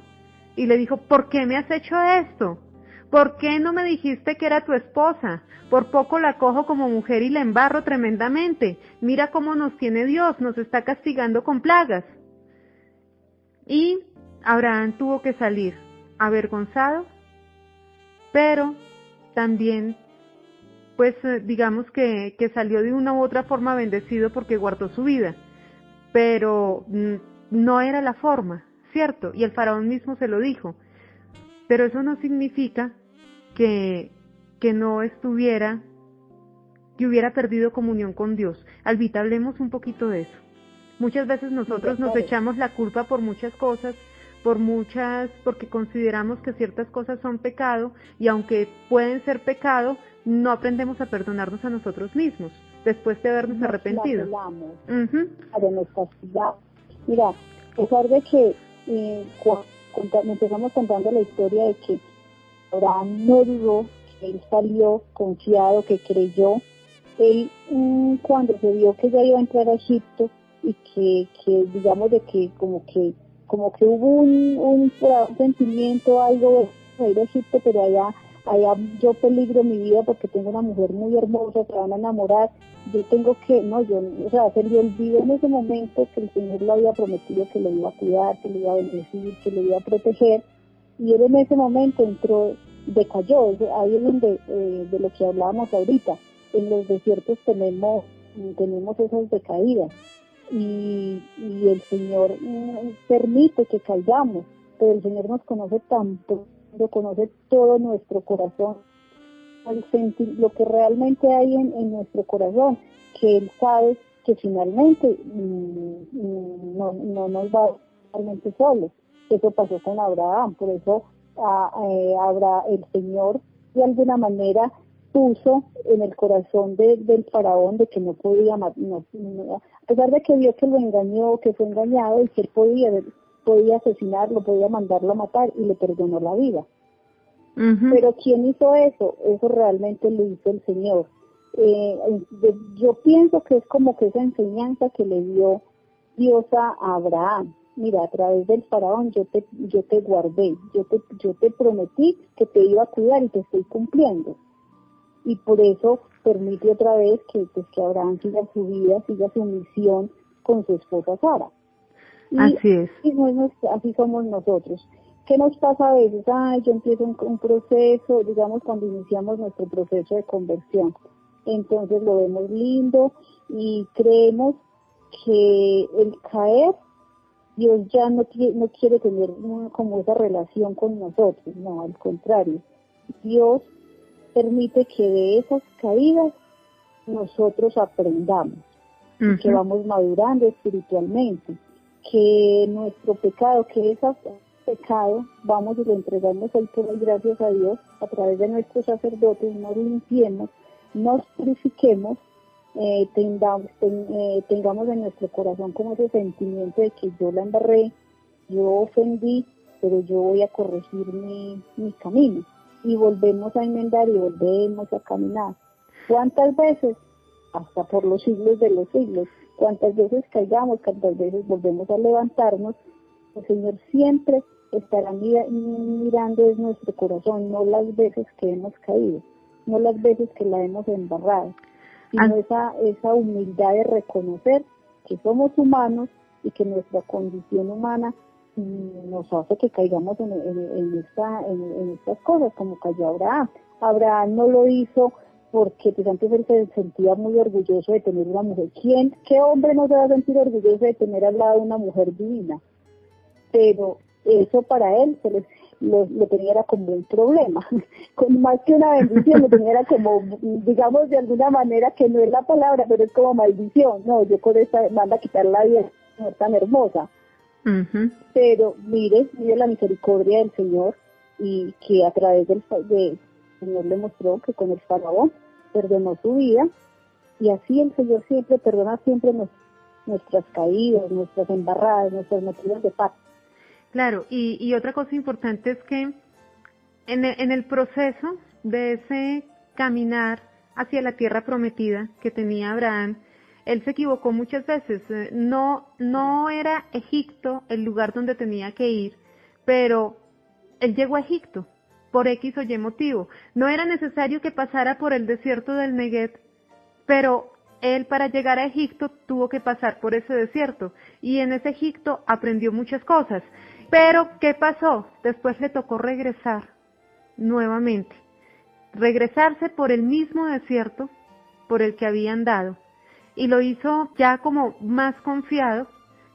y le dijo, ¿por qué me has hecho esto? ¿Por qué no me dijiste que era tu esposa? Por poco la cojo como mujer y la embarro tremendamente. Mira cómo nos tiene Dios, nos está castigando con plagas. Y Abraham tuvo que salir avergonzado, pero también, pues digamos que salió de una u otra forma bendecido porque guardó su vida. Pero no era la forma, ¿cierto? Y el faraón mismo se lo dijo. Pero eso no significa que no estuviera, que hubiera perdido comunión con Dios. Albita, hablemos un poquito de eso. Muchas veces nosotros nos echamos la culpa por muchas cosas, porque consideramos que ciertas cosas son pecado, y aunque pueden ser pecado, no aprendemos a perdonarnos a nosotros mismos, después de habernos arrepentido. Nos castigamos. Mira, a pesar de que empezamos contando la historia de que Abraham no dudó, que él salió confiado, que creyó, él cuando se vio que ya iba a entrar a Egipto y que digamos de que como que como que hubo un sentimiento, algo de ir a Egipto, pero allá yo peligro mi vida porque tengo una mujer muy hermosa, se van a enamorar, yo tengo que, no, o sea, se le olvidó en ese momento que el Señor le había prometido que lo iba a cuidar, que lo iba a bendecir, que lo iba a proteger, y él en ese momento decayó. Ahí es donde, de lo que hablábamos ahorita, en los desiertos tenemos esas decaídas, y el Señor permite que caigamos, pero el Señor nos conoce tanto, conoce todo nuestro corazón, lo que realmente hay en nuestro corazón, que Él sabe que finalmente no nos va realmente solos. Eso pasó con Abraham, por eso el Señor de alguna manera puso en el corazón del faraón de que no podía, a pesar de que vio que lo engañó, que fue engañado y que él podía asesinarlo, podía mandarlo a matar, y le perdonó la vida. Uh-huh. Pero ¿quién hizo eso? Eso realmente lo hizo el Señor. Yo pienso que es como que esa enseñanza que le dio Dios a Abraham. Mira, a través del faraón yo te guardé, yo te prometí que te iba a cuidar y te estoy cumpliendo. Y por eso permite otra vez que Abraham siga su vida, siga su misión con su esposa Sara. Así es. Y así somos nosotros. ¿Qué nos pasa a veces? Yo empiezo un proceso, digamos, cuando iniciamos nuestro proceso de conversión. Entonces lo vemos lindo y creemos que el caer, Dios ya no quiere tener como esa relación con nosotros. No, al contrario. Dios permite que de esas caídas nosotros aprendamos, uh-huh, que vamos madurando espiritualmente, que nuestro pecado, que ese pecado, vamos y lo entregamos al todo, gracias a Dios, a través de nuestros sacerdotes, nos limpiemos, nos purifiquemos, tengamos en nuestro corazón como ese sentimiento de que yo la embarré, yo ofendí, pero yo voy a corregir mi camino, y volvemos a enmendar y volvemos a caminar. ¿Cuántas veces? Hasta por los siglos de los siglos. ¿Cuántas veces caigamos? ¿Cuántas veces volvemos a levantarnos? El Señor siempre estará mirando desde nuestro corazón, no las veces que hemos caído, no las veces que la hemos embarrado, sino esa humildad de reconocer que somos humanos y que nuestra condición humana nos hace que caigamos en estas cosas, como cayó Abraham. Abraham no lo hizo porque pues antes él se sentía muy orgulloso de tener una mujer. ¿Qué hombre no se va a sentir orgulloso de tener al lado una mujer divina? Pero eso para él lo tenía era como un problema, con más que una bendición, lo tenía era como, digamos de alguna manera, que no es la palabra, pero es como maldición. No, yo con esta manda a quitar la vida, no es tan hermosa. Uh-huh. Pero mire la misericordia del Señor, y que a través del Señor le mostró que con el faraón perdonó su vida, y así el Señor siempre perdona siempre nuestras caídas, nuestras embarradas, nuestras metidas de pata. Claro, y otra cosa importante es que en el proceso de ese caminar hacia la tierra prometida que tenía Abraham, él se equivocó muchas veces. No era Egipto el lugar donde tenía que ir, pero él llegó a Egipto por X o Y motivo. No era necesario que pasara por el desierto del Negev, pero él para llegar a Egipto tuvo que pasar por ese desierto, y en ese Egipto aprendió muchas cosas. Pero, ¿qué pasó? Después le tocó regresar nuevamente. Regresarse por el mismo desierto por el que había andado. Y lo hizo ya como más confiado,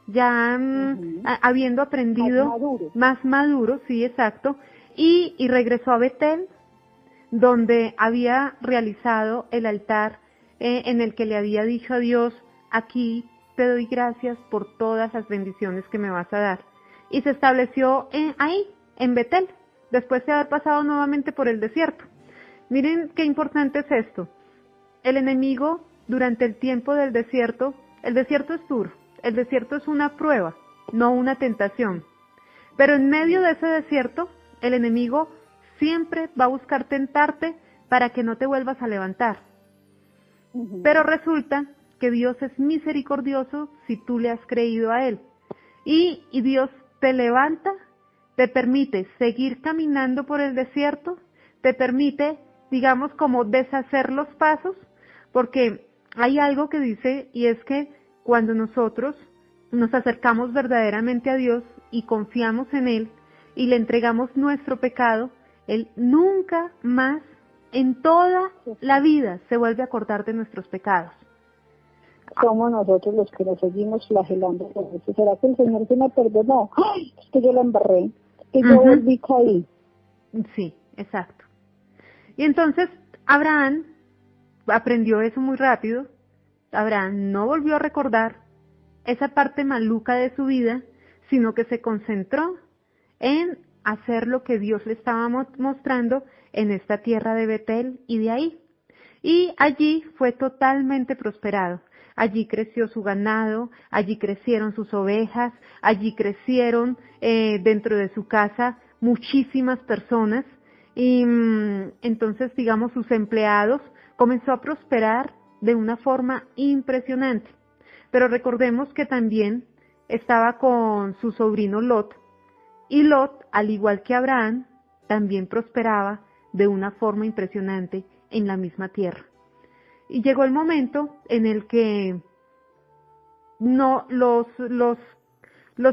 ya habiendo aprendido más maduro, sí, exacto. Y regresó a Betel, donde había realizado el altar en el que le había dicho a Dios: aquí te doy gracias por todas las bendiciones que me vas a dar. Y se estableció ahí, en Betel, después de haber pasado nuevamente por el desierto. Miren qué importante es esto. El enemigo, durante el tiempo del desierto, el desierto es duro, el desierto es una prueba, no una tentación. Pero en medio de ese desierto, el enemigo siempre va a buscar tentarte para que no te vuelvas a levantar. Uh-huh. Pero resulta que Dios es misericordioso si tú le has creído a Él. Y Dios te levanta, te permite seguir caminando por el desierto, te permite, digamos, como deshacer los pasos, porque hay algo que dice, y es que cuando nosotros nos acercamos verdaderamente a Dios y confiamos en Él y le entregamos nuestro pecado, Él nunca más en toda la vida se vuelve a acordar de nuestros pecados. Somos nosotros los que nos seguimos flagelando por eso. ¿Será que el Señor se me perdonó? ¡Ay! Es que yo la embarré, es que yo volví caí. Sí, exacto. Y entonces Abraham aprendió eso muy rápido. Abraham no volvió a recordar esa parte maluca de su vida, sino que se concentró en hacer lo que Dios le estaba mostrando en esta tierra de Betel y de ahí. Y allí fue totalmente prosperado. Allí creció su ganado, allí crecieron sus ovejas, allí crecieron dentro de su casa muchísimas personas y entonces, digamos, sus empleados comenzó a prosperar de una forma impresionante. Pero recordemos que también estaba con su sobrino Lot, y Lot, al igual que Abraham, también prosperaba de una forma impresionante en la misma tierra. Y llegó el momento en el que no los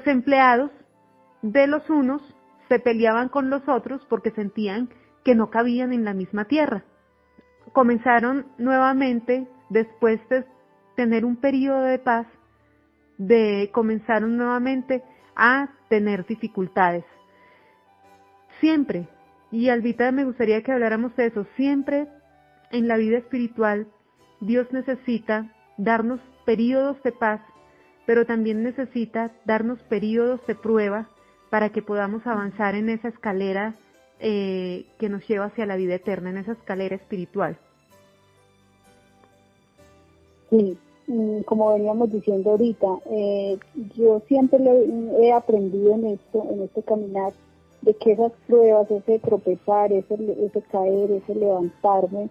empleados de los unos se peleaban con los otros porque sentían que no cabían en la misma tierra. Comenzaron nuevamente, después de tener un periodo de paz, comenzaron nuevamente a tener dificultades. Siempre, y Albita, me gustaría que habláramos de eso, siempre en la vida espiritual Dios necesita darnos periodos de paz, pero también necesita darnos periodos de prueba para que podamos avanzar en esa escalera que nos lleva hacia la vida eterna, en esa escalera espiritual. Sí, como veníamos diciendo ahorita, yo siempre he aprendido en este caminar, de que esas pruebas, ese tropezar, ese caer, ese levantarme,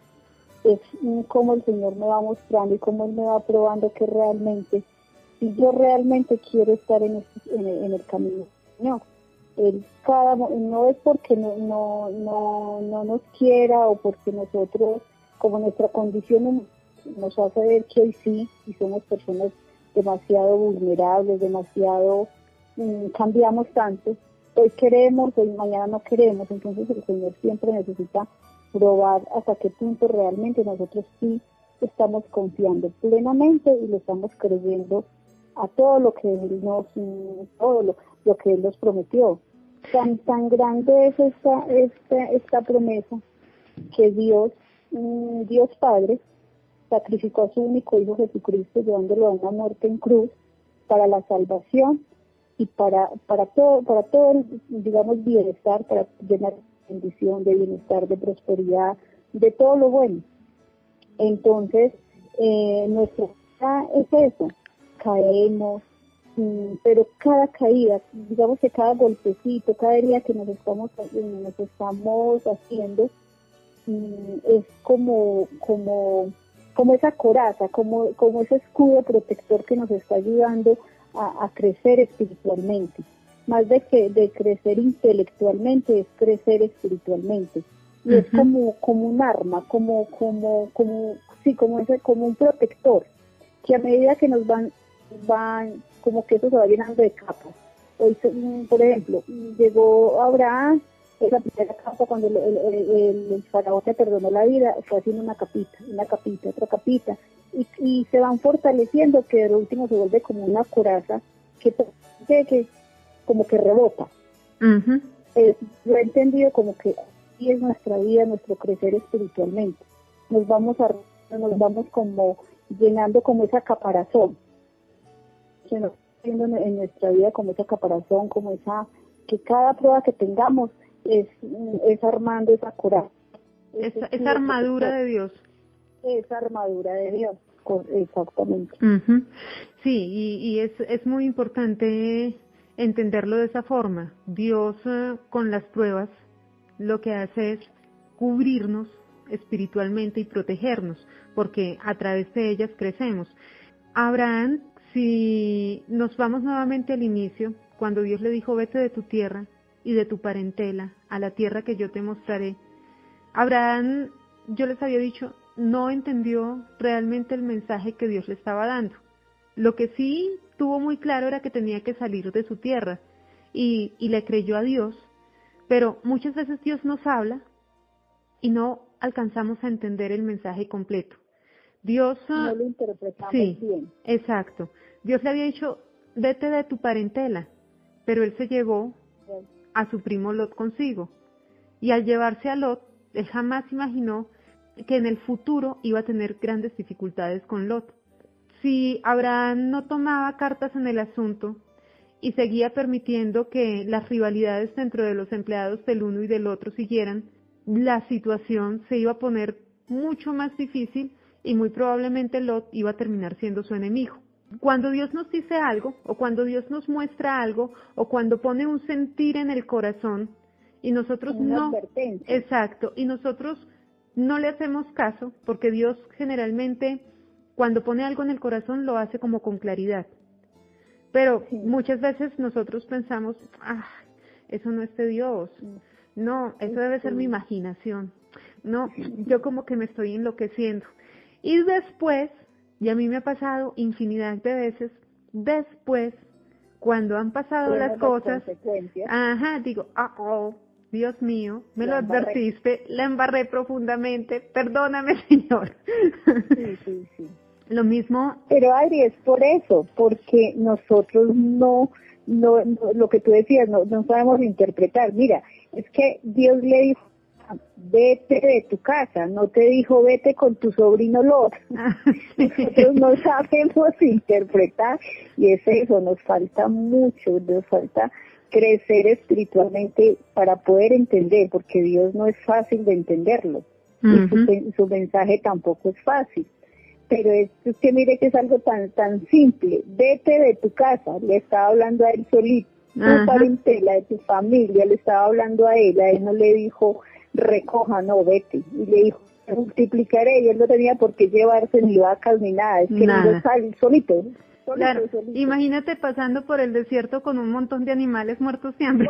es como el Señor me va mostrando y como Él me va probando que realmente, si yo realmente quiero estar en el camino, no. No es porque no nos quiera o porque nosotros, como nuestra condición nos hace ver que hoy sí, y somos personas demasiado vulnerables, demasiado, cambiamos tanto, hoy queremos, hoy mañana no queremos, entonces el Señor siempre necesita probar hasta qué punto realmente nosotros sí estamos confiando plenamente y le estamos creyendo a todo lo que Él todo lo que Él nos prometió. Tan grande es esta promesa que Dios Padre sacrificó a su único Hijo Jesucristo, llevándolo a una muerte en cruz para la salvación y para todo el, digamos, bienestar, para llenar de bendición, de bienestar, de prosperidad, de todo lo bueno. Entonces, nuestra vida es eso, caemos, pero cada caída, digamos que cada golpecito, cada herida que nos estamos haciendo, es como esa coraza, como ese escudo protector que nos está ayudando a crecer espiritualmente. Más de crecer intelectualmente, es crecer espiritualmente. Y es como un arma, como un protector, que a medida que nos van como que eso se va llenando de capas. Hoy, por ejemplo, llegó Abraham, esa primera capa cuando el faraón le perdonó la vida, fue haciendo una capita, otra capita, y se van fortaleciendo, que de último se vuelve como una coraza que como que rebota. Lo he entendido como que así es nuestra vida, nuestro crecer espiritualmente. Nos vamos como llenando como esa caparazón. Se nos está viendo en nuestra vida como esa caparazón, como que cada prueba que tengamos es armando esa coraza. Esa armadura de Dios. Esa armadura de Dios, exactamente. Sí, y es muy importante entenderlo de esa forma. Dios con las pruebas lo que hace es cubrirnos espiritualmente y protegernos, porque a través de ellas crecemos. Abraham, si nos vamos nuevamente al inicio, cuando Dios le dijo, vete de tu tierra y de tu parentela a la tierra que yo te mostraré, Abraham, yo les había dicho, no entendió realmente el mensaje que Dios le estaba dando. Lo que sí tuvo muy claro era que tenía que salir de su tierra y le creyó a Dios, pero muchas veces Dios nos habla y no alcanzamos a entender el mensaje completo. Dios no lo interpretamos bien. Exacto. Dios le había dicho, vete de tu parentela, pero él se llevó a su primo Lot consigo. Y al llevarse a Lot, él jamás imaginó que en el futuro iba a tener grandes dificultades con Lot. Si Abraham no tomaba cartas en el asunto y seguía permitiendo que las rivalidades dentro de los empleados del uno y del otro siguieran, la situación se iba a poner mucho más difícil y muy probablemente Lot iba a terminar siendo su enemigo. Cuando Dios nos dice algo, o cuando Dios nos muestra algo, o cuando pone un sentir en el corazón, y nosotros no, exacto, y nosotros no le hacemos caso, porque Dios generalmente, cuando pone algo en el corazón, lo hace como con claridad. Pero muchas veces nosotros pensamos, eso no es de Dios, no, eso debe ser mi imaginación, no, yo como que me estoy enloqueciendo. Y después, y a mí me ha pasado infinidad de veces, después, cuando han pasado las cosas, digo, Dios mío, me lo advertiste, la embarré profundamente, perdóname, Señor. Sí. Lo mismo. Pero Adri, es por eso, porque nosotros no, lo que tú decías, no sabemos interpretar. Mira, es que Dios le dijo, vete de tu casa, no te dijo vete con tu sobrino Lot. Nosotros no sabemos interpretar y es eso, nos falta mucho, nos falta crecer espiritualmente para poder entender, porque Dios no es fácil de entenderlo y su mensaje tampoco es fácil. Pero es que mire que es algo tan simple, vete de tu casa, le estaba hablando a él solito, tu parentela, de tu familia, le estaba hablando a él no le dijo recoja, no, vete, y le dijo multiplicaré, y él no tenía por qué llevarse ni vacas ni nada, es que él sale solito. Claro, imagínate pasando por el desierto con un montón de animales muertos de hambre.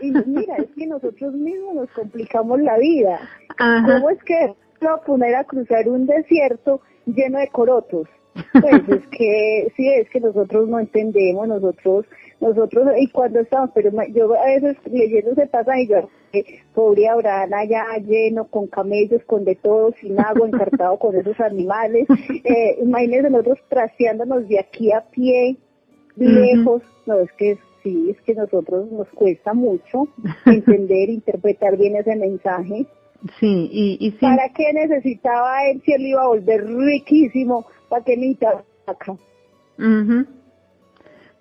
Y mira, es que nosotros mismos nos complicamos la vida. ¿Cómo es que va a poner a cruzar un desierto lleno de corotos? Pues es que nosotros no entendemos, nosotros, y cuando estamos, pero yo a veces leyendo ese pasaje, yo, pobre Abraham allá lleno, con camellos, con de todo, sin agua, encartado con esos animales, imagínense nosotros trasteándonos de aquí a pie, lejos, no, es que nosotros nos cuesta mucho entender, interpretar bien ese mensaje. Sí, y sí. ¿Para qué necesitaba él si él iba a volver riquísimo? ¿Para qué necesitaba acá?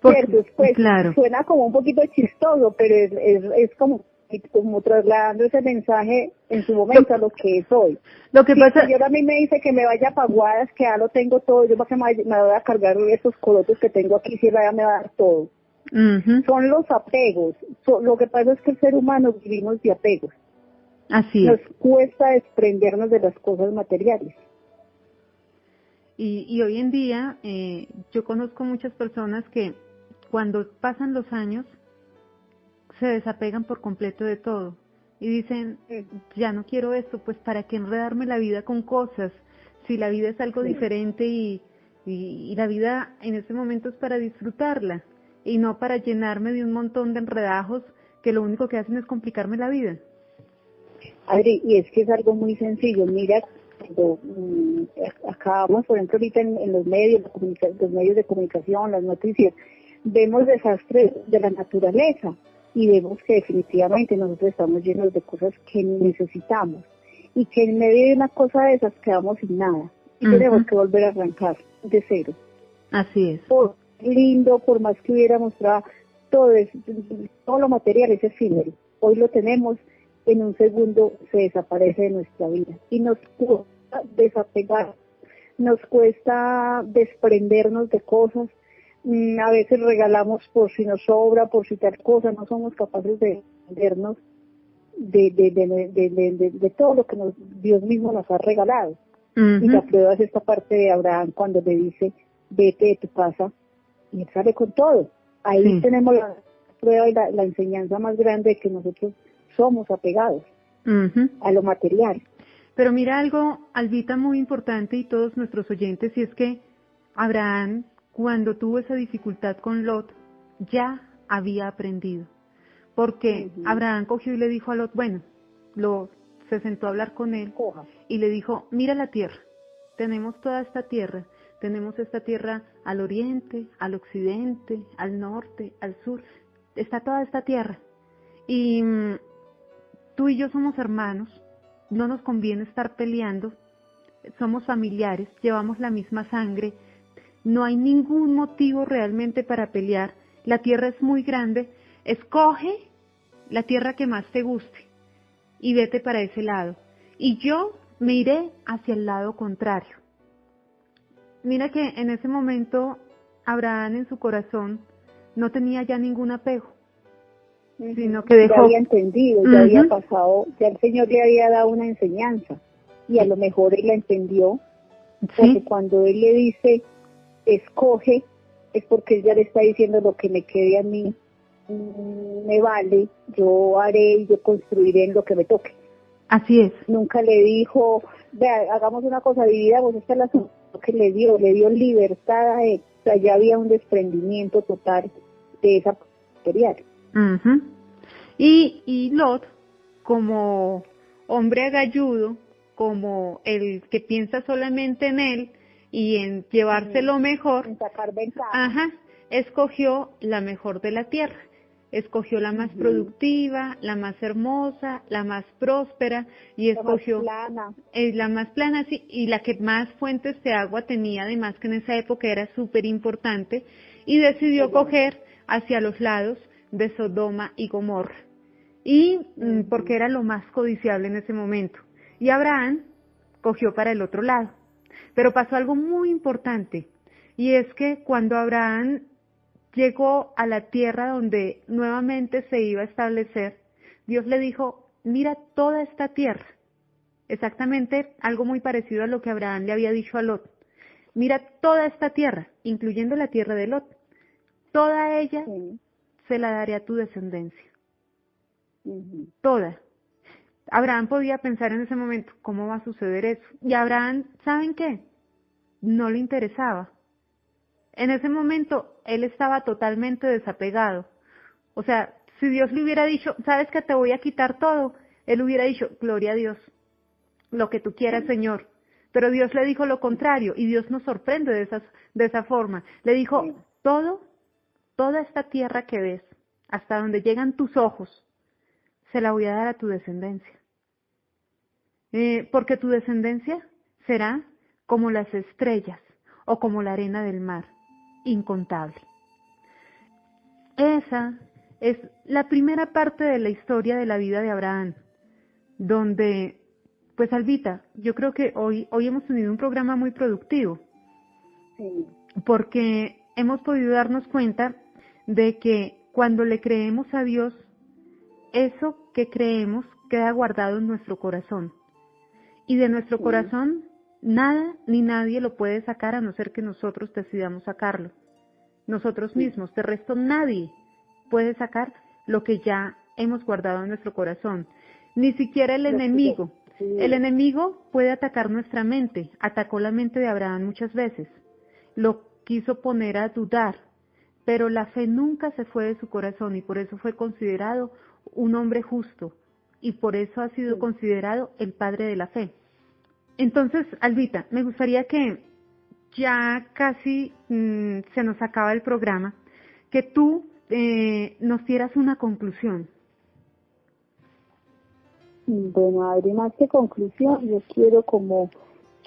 Cierto, pues claro. Suena como un poquito chistoso, pero es como trasladando ese mensaje en su momento a lo que es hoy. Lo que pasa... Si a mí me dice que me vaya a Paguadas, que ya lo tengo todo, yo para que me voy a cargar esos corotos que tengo aquí, si él ya me va a dar todo. Son los apegos. Lo que pasa es que el ser humano vivimos de apegos. Así es. Nos cuesta desprendernos de las cosas materiales. Y hoy en día yo conozco muchas personas que cuando pasan los años se desapegan por completo de todo y dicen, ya no quiero esto, pues para qué enredarme la vida con cosas, si la vida es algo diferente y la vida en este momento es para disfrutarla y no para llenarme de un montón de enredajos que lo único que hacen es complicarme la vida. Adri, y es que es algo muy sencillo, mira, cuando acabamos, por ejemplo, ahorita en los medios de comunicación, las noticias, vemos desastres de la naturaleza y vemos que definitivamente nosotros estamos llenos de cosas que necesitamos y que en medio de una cosa de esas quedamos sin nada y tenemos que volver a arrancar de cero. Así es. Por lindo, por más que hubiera mostrado, todo lo material es efímero. Hoy lo tenemos, en un segundo se desaparece de nuestra vida y nos cuesta desapegar, nos cuesta desprendernos de cosas. A veces regalamos por si nos sobra, por si tal cosa, no somos capaces de desprendernos de todo lo que Dios mismo nos ha regalado. Y la prueba es esta parte de Abraham cuando le dice, vete de tu casa, y él sale con todo. Ahí tenemos la prueba y la enseñanza más grande de que nosotros somos apegados a lo material. Pero mira algo, Albita, muy importante, y todos nuestros oyentes, y es que Abraham, cuando tuvo esa dificultad con Lot, ya había aprendido. Porque Abraham cogió y le dijo a Lot, bueno, se sentó a hablar con él y le dijo, mira la tierra, tenemos toda esta tierra, tenemos esta tierra al oriente, al occidente, al norte, al sur, está toda esta tierra. Y tú y yo somos hermanos, no nos conviene estar peleando, somos familiares, llevamos la misma sangre, no hay ningún motivo realmente para pelear, la tierra es muy grande, escoge la tierra que más te guste y vete para ese lado, y yo me iré hacia el lado contrario. Mira que en ese momento Abraham en su corazón no tenía ya ningún apego, sino que dejó... Ya había entendido, ya había pasado, ya el Señor le había dado una enseñanza, y a lo mejor él la entendió, porque cuando él le dice, escoge, es porque él ya le está diciendo lo que me quede a mí, me vale, yo haré y yo construiré en lo que me toque. Así es. Nunca le dijo, vea, hagamos una cosa, dividamos, esta es la solución que le dio libertad a él, o sea, ya había un desprendimiento total de esa material. Y Lot, como hombre agalludo, como el que piensa solamente en él y en llevarse lo mejor, en sacar ventaja, escogió la mejor de la tierra, escogió la más productiva, la más hermosa, la más próspera, y escogió la más plana, sí, y la que más fuentes de agua tenía, además que en esa época era súper importante, y decidió coger hacia los lados de Sodoma y Gomorra, y porque era lo más codiciable en ese momento. Y Abraham cogió para el otro lado. Pero pasó algo muy importante, y es que cuando Abraham llegó a la tierra donde nuevamente se iba a establecer, Dios le dijo, mira toda esta tierra. Exactamente algo muy parecido a lo que Abraham le había dicho a Lot. Mira toda esta tierra, incluyendo la tierra de Lot. Toda ella se la daré a tu descendencia. Toda. Abraham podía pensar en ese momento, ¿cómo va a suceder eso? Y Abraham, ¿saben qué? No le interesaba. En ese momento, él estaba totalmente desapegado. O sea, si Dios le hubiera dicho, ¿sabes que te voy a quitar todo? Él hubiera dicho, gloria a Dios, lo que tú quieras, Señor. Pero Dios le dijo lo contrario, y Dios nos sorprende de esa forma. Le dijo, toda esta tierra que ves, hasta donde llegan tus ojos, se la voy a dar a tu descendencia. Porque tu descendencia será como las estrellas o como la arena del mar, incontable. Esa es la primera parte de la historia de la vida de Abraham, donde, pues Albita, yo creo que hoy hemos tenido un programa muy productivo, porque hemos podido darnos cuenta de que cuando le creemos a Dios, eso que creemos queda guardado en nuestro corazón. Y de nuestro corazón, nada ni nadie lo puede sacar a no ser que nosotros decidamos sacarlo. Nosotros mismos, de resto nadie puede sacar lo que ya hemos guardado en nuestro corazón. Ni siquiera el enemigo. El enemigo puede atacar nuestra mente. Atacó la mente de Abraham muchas veces. Lo quiso poner a dudar. Pero la fe nunca se fue de su corazón y por eso fue considerado un hombre justo. Y por eso ha sido considerado el padre de la fe. Entonces, Albita, me gustaría que ya casi se nos acaba el programa, que tú nos dieras una conclusión. Bueno, Adri, más que conclusión, yo quiero como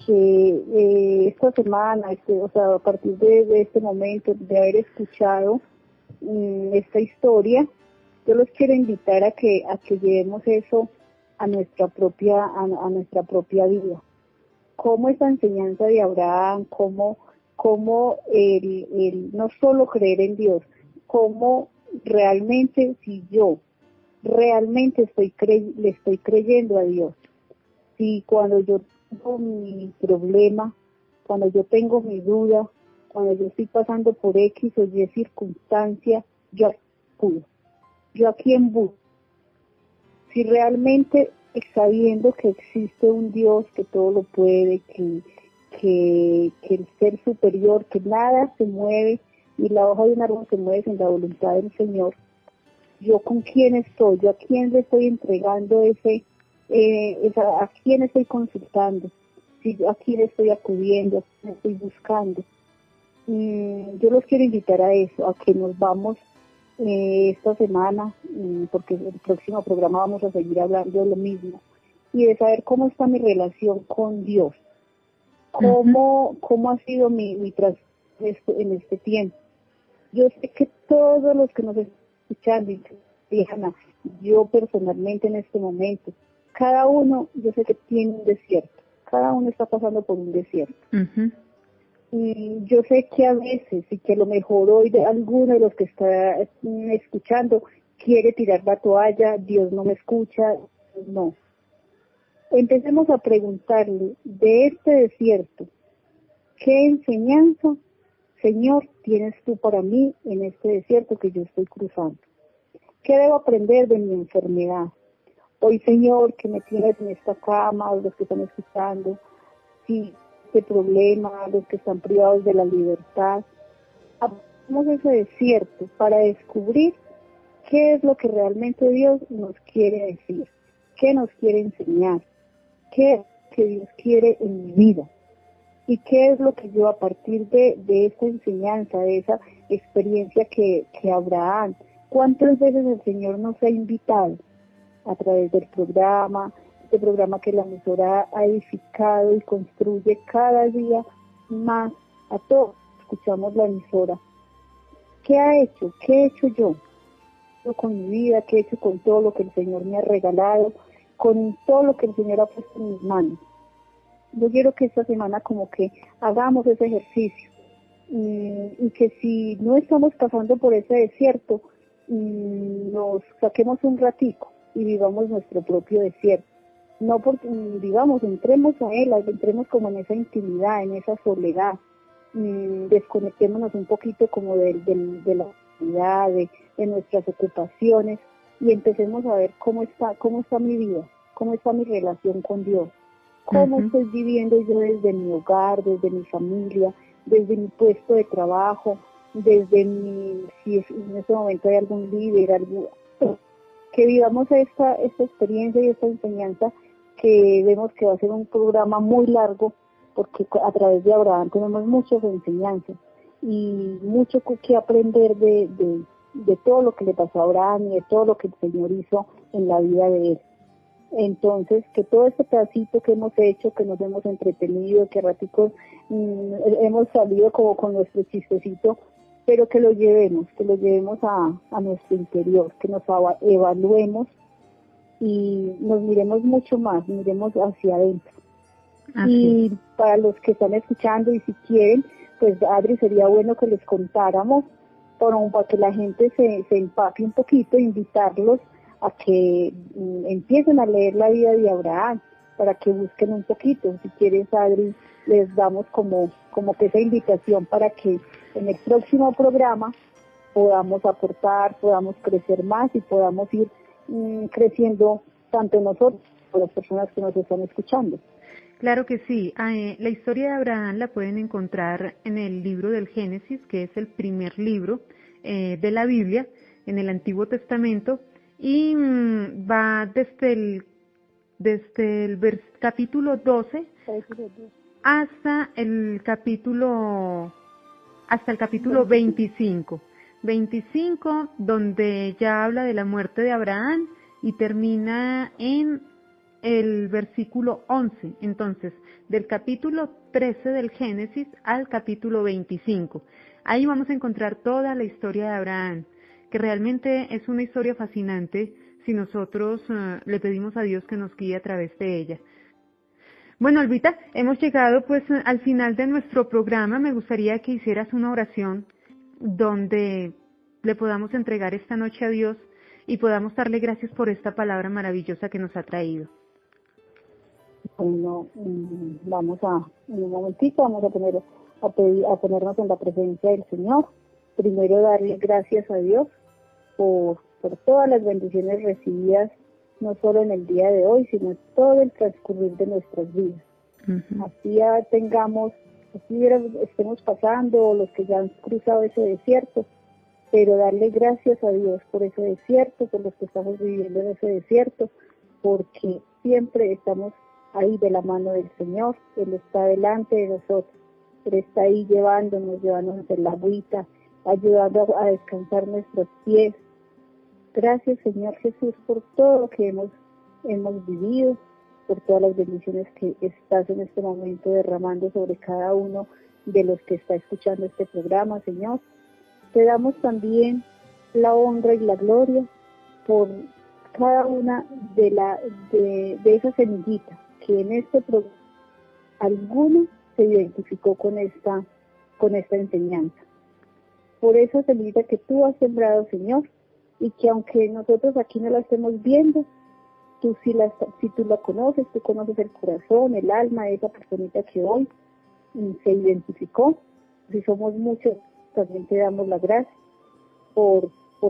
que esta semana, o sea, a partir de este momento, de haber escuchado esta historia, yo los quiero invitar a que llevemos eso a nuestra propia vida. Cómo esa enseñanza de Abraham, cómo el no solo creer en Dios, cómo realmente si yo realmente le estoy creyendo a Dios. Si cuando yo tengo mi problema, cuando yo tengo mi duda, cuando yo estoy pasando por X o Y circunstancia, yo acudo. Yo a quién busco. Si realmente sabiendo que existe un Dios que todo lo puede, que el ser superior, que nada se mueve, y la hoja de un árbol se mueve sin la voluntad del Señor, yo con quién estoy, yo a quién le estoy entregando a quién estoy consultando, si a quién estoy acudiendo, a quién estoy buscando. Yo los quiero invitar a eso, a que nos vamos esta semana, porque el próximo programa vamos a seguir hablando de lo mismo, y de saber cómo está mi relación con Dios, cómo ha sido mi transcurso en este tiempo. Yo sé que todos los que nos están escuchando, y Diana, yo personalmente en este momento, cada uno, yo sé que tiene un desierto, cada uno está pasando por un desierto. Y yo sé que a veces, y que a lo mejor hoy de alguno de los que está escuchando quiere tirar la toalla, Dios no me escucha, no. Empecemos a preguntarle de este desierto, ¿qué enseñanza, Señor, tienes tú para mí en este desierto que yo estoy cruzando? ¿Qué debo aprender de mi enfermedad? Hoy, Señor, que me tienes en esta cama, los que están escuchando, si este problema, los que están privados de la libertad, hagamos ese desierto para descubrir qué es lo que realmente Dios nos quiere decir, qué nos quiere enseñar, qué es lo que Dios quiere en mi vida. ¿Y qué es lo que yo a partir de esta enseñanza, de esa experiencia que Abraham, cuántas veces el Señor nos ha invitado a través del programa, este programa que la emisora ha edificado y construye cada día más a todos? Escuchamos la emisora. ¿Qué ha hecho? ¿Qué he hecho yo? Con mi vida, qué he hecho con todo lo que el Señor me ha regalado, con todo lo que el Señor ha puesto en mis manos. Yo quiero que esta semana como que hagamos ese ejercicio y que si no estamos pasando por ese desierto, nos saquemos un ratico y vivamos nuestro propio desierto. No porque, digamos, entremos a él, entremos como en esa intimidad, en esa soledad, desconectémonos un poquito como de la actividad, de nuestras ocupaciones y empecemos a ver cómo está mi vida, cómo está mi relación con Dios. ¿Cómo estoy viviendo yo desde mi hogar, desde mi familia, desde mi puesto de trabajo, desde si en este momento hay algún líder, que vivamos esta experiencia y esta enseñanza, que vemos que va a ser un programa muy largo, porque a través de Abraham tenemos muchas enseñanzas y mucho que aprender de todo lo que le pasó a Abraham y de todo lo que el Señor hizo en la vida de él. Entonces, que todo este pedacito que hemos hecho, que nos hemos entretenido, que raticos hemos salido como con nuestro chistecito, pero que lo llevemos a nuestro interior, que nos evaluemos y nos miremos mucho más, miremos hacia adentro. Y para los que están escuchando y si quieren, pues Adri, sería bueno que les contáramos para que la gente se empape un poquito, invitarlos a que empiecen a leer la vida de Abraham, para que busquen un poquito. Si quieres, Adri, les damos como que esa invitación para que en el próximo programa podamos aportar, podamos crecer más y podamos ir creciendo tanto nosotros como las personas que nos están escuchando. Claro que sí. La historia de Abraham la pueden encontrar en el libro del Génesis, que es el primer libro de la Biblia, en el Antiguo Testamento, y va desde el capítulo 12 hasta el capítulo 25, donde ya habla de la muerte de Abraham y termina en el versículo 11. Entonces, del capítulo 13 del Génesis al capítulo 25. Ahí vamos a encontrar toda la historia de Abraham, que realmente es una historia fascinante si nosotros le pedimos a Dios que nos guíe a través de ella. Bueno, Albita, hemos llegado pues al final de nuestro programa. Me gustaría que hicieras una oración donde le podamos entregar esta noche a Dios y podamos darle gracias por esta palabra maravillosa que nos ha traído. Bueno, en un momentito vamos a poner a ponernos en la presencia del Señor. Primero darle gracias a Dios por todas las bendiciones recibidas, no solo en el día de hoy, sino todo el transcurrir de nuestras vidas. Así ya estemos pasando, los que ya han cruzado ese desierto, pero darle gracias a Dios por ese desierto, por los que estamos viviendo en ese desierto, porque siempre estamos ahí de la mano del Señor. Él está delante de nosotros, Él está ahí llevándonos en la agüita, ayudando a descansar nuestros pies. Gracias, Señor Jesús, por todo lo que hemos vivido, por todas las bendiciones que estás en este momento derramando sobre cada uno de los que está escuchando este programa, Señor. Te damos también la honra y la gloria por cada una de esas semillitas que en este programa alguno se identificó con esta enseñanza. Por esa semillita que tú has sembrado, Señor, y que aunque nosotros aquí no la estemos viendo, si tú la conoces, tú conoces el corazón, el alma de esa personita que hoy se identificó. Si somos muchos, también te damos la gracia por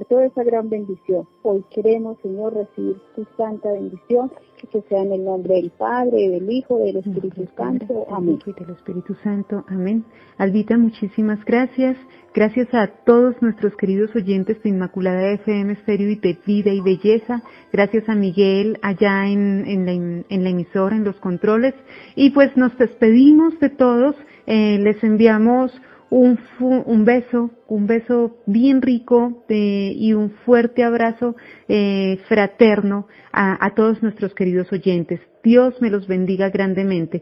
toda esa gran bendición. Hoy queremos, Señor, recibir tu santa bendición, que sea en el nombre del Padre, del Hijo, del Espíritu Santo. Amén. Y del Espíritu Santo. Amén. Albita, muchísimas gracias. Gracias a todos nuestros queridos oyentes de Inmaculada FM Estéreo y de Vida y Belleza. Gracias a Miguel allá en la emisora, en los controles. Y pues nos despedimos de todos. Les enviamos un beso bien rico y un fuerte abrazo fraterno a todos nuestros queridos oyentes. Dios me los bendiga grandemente.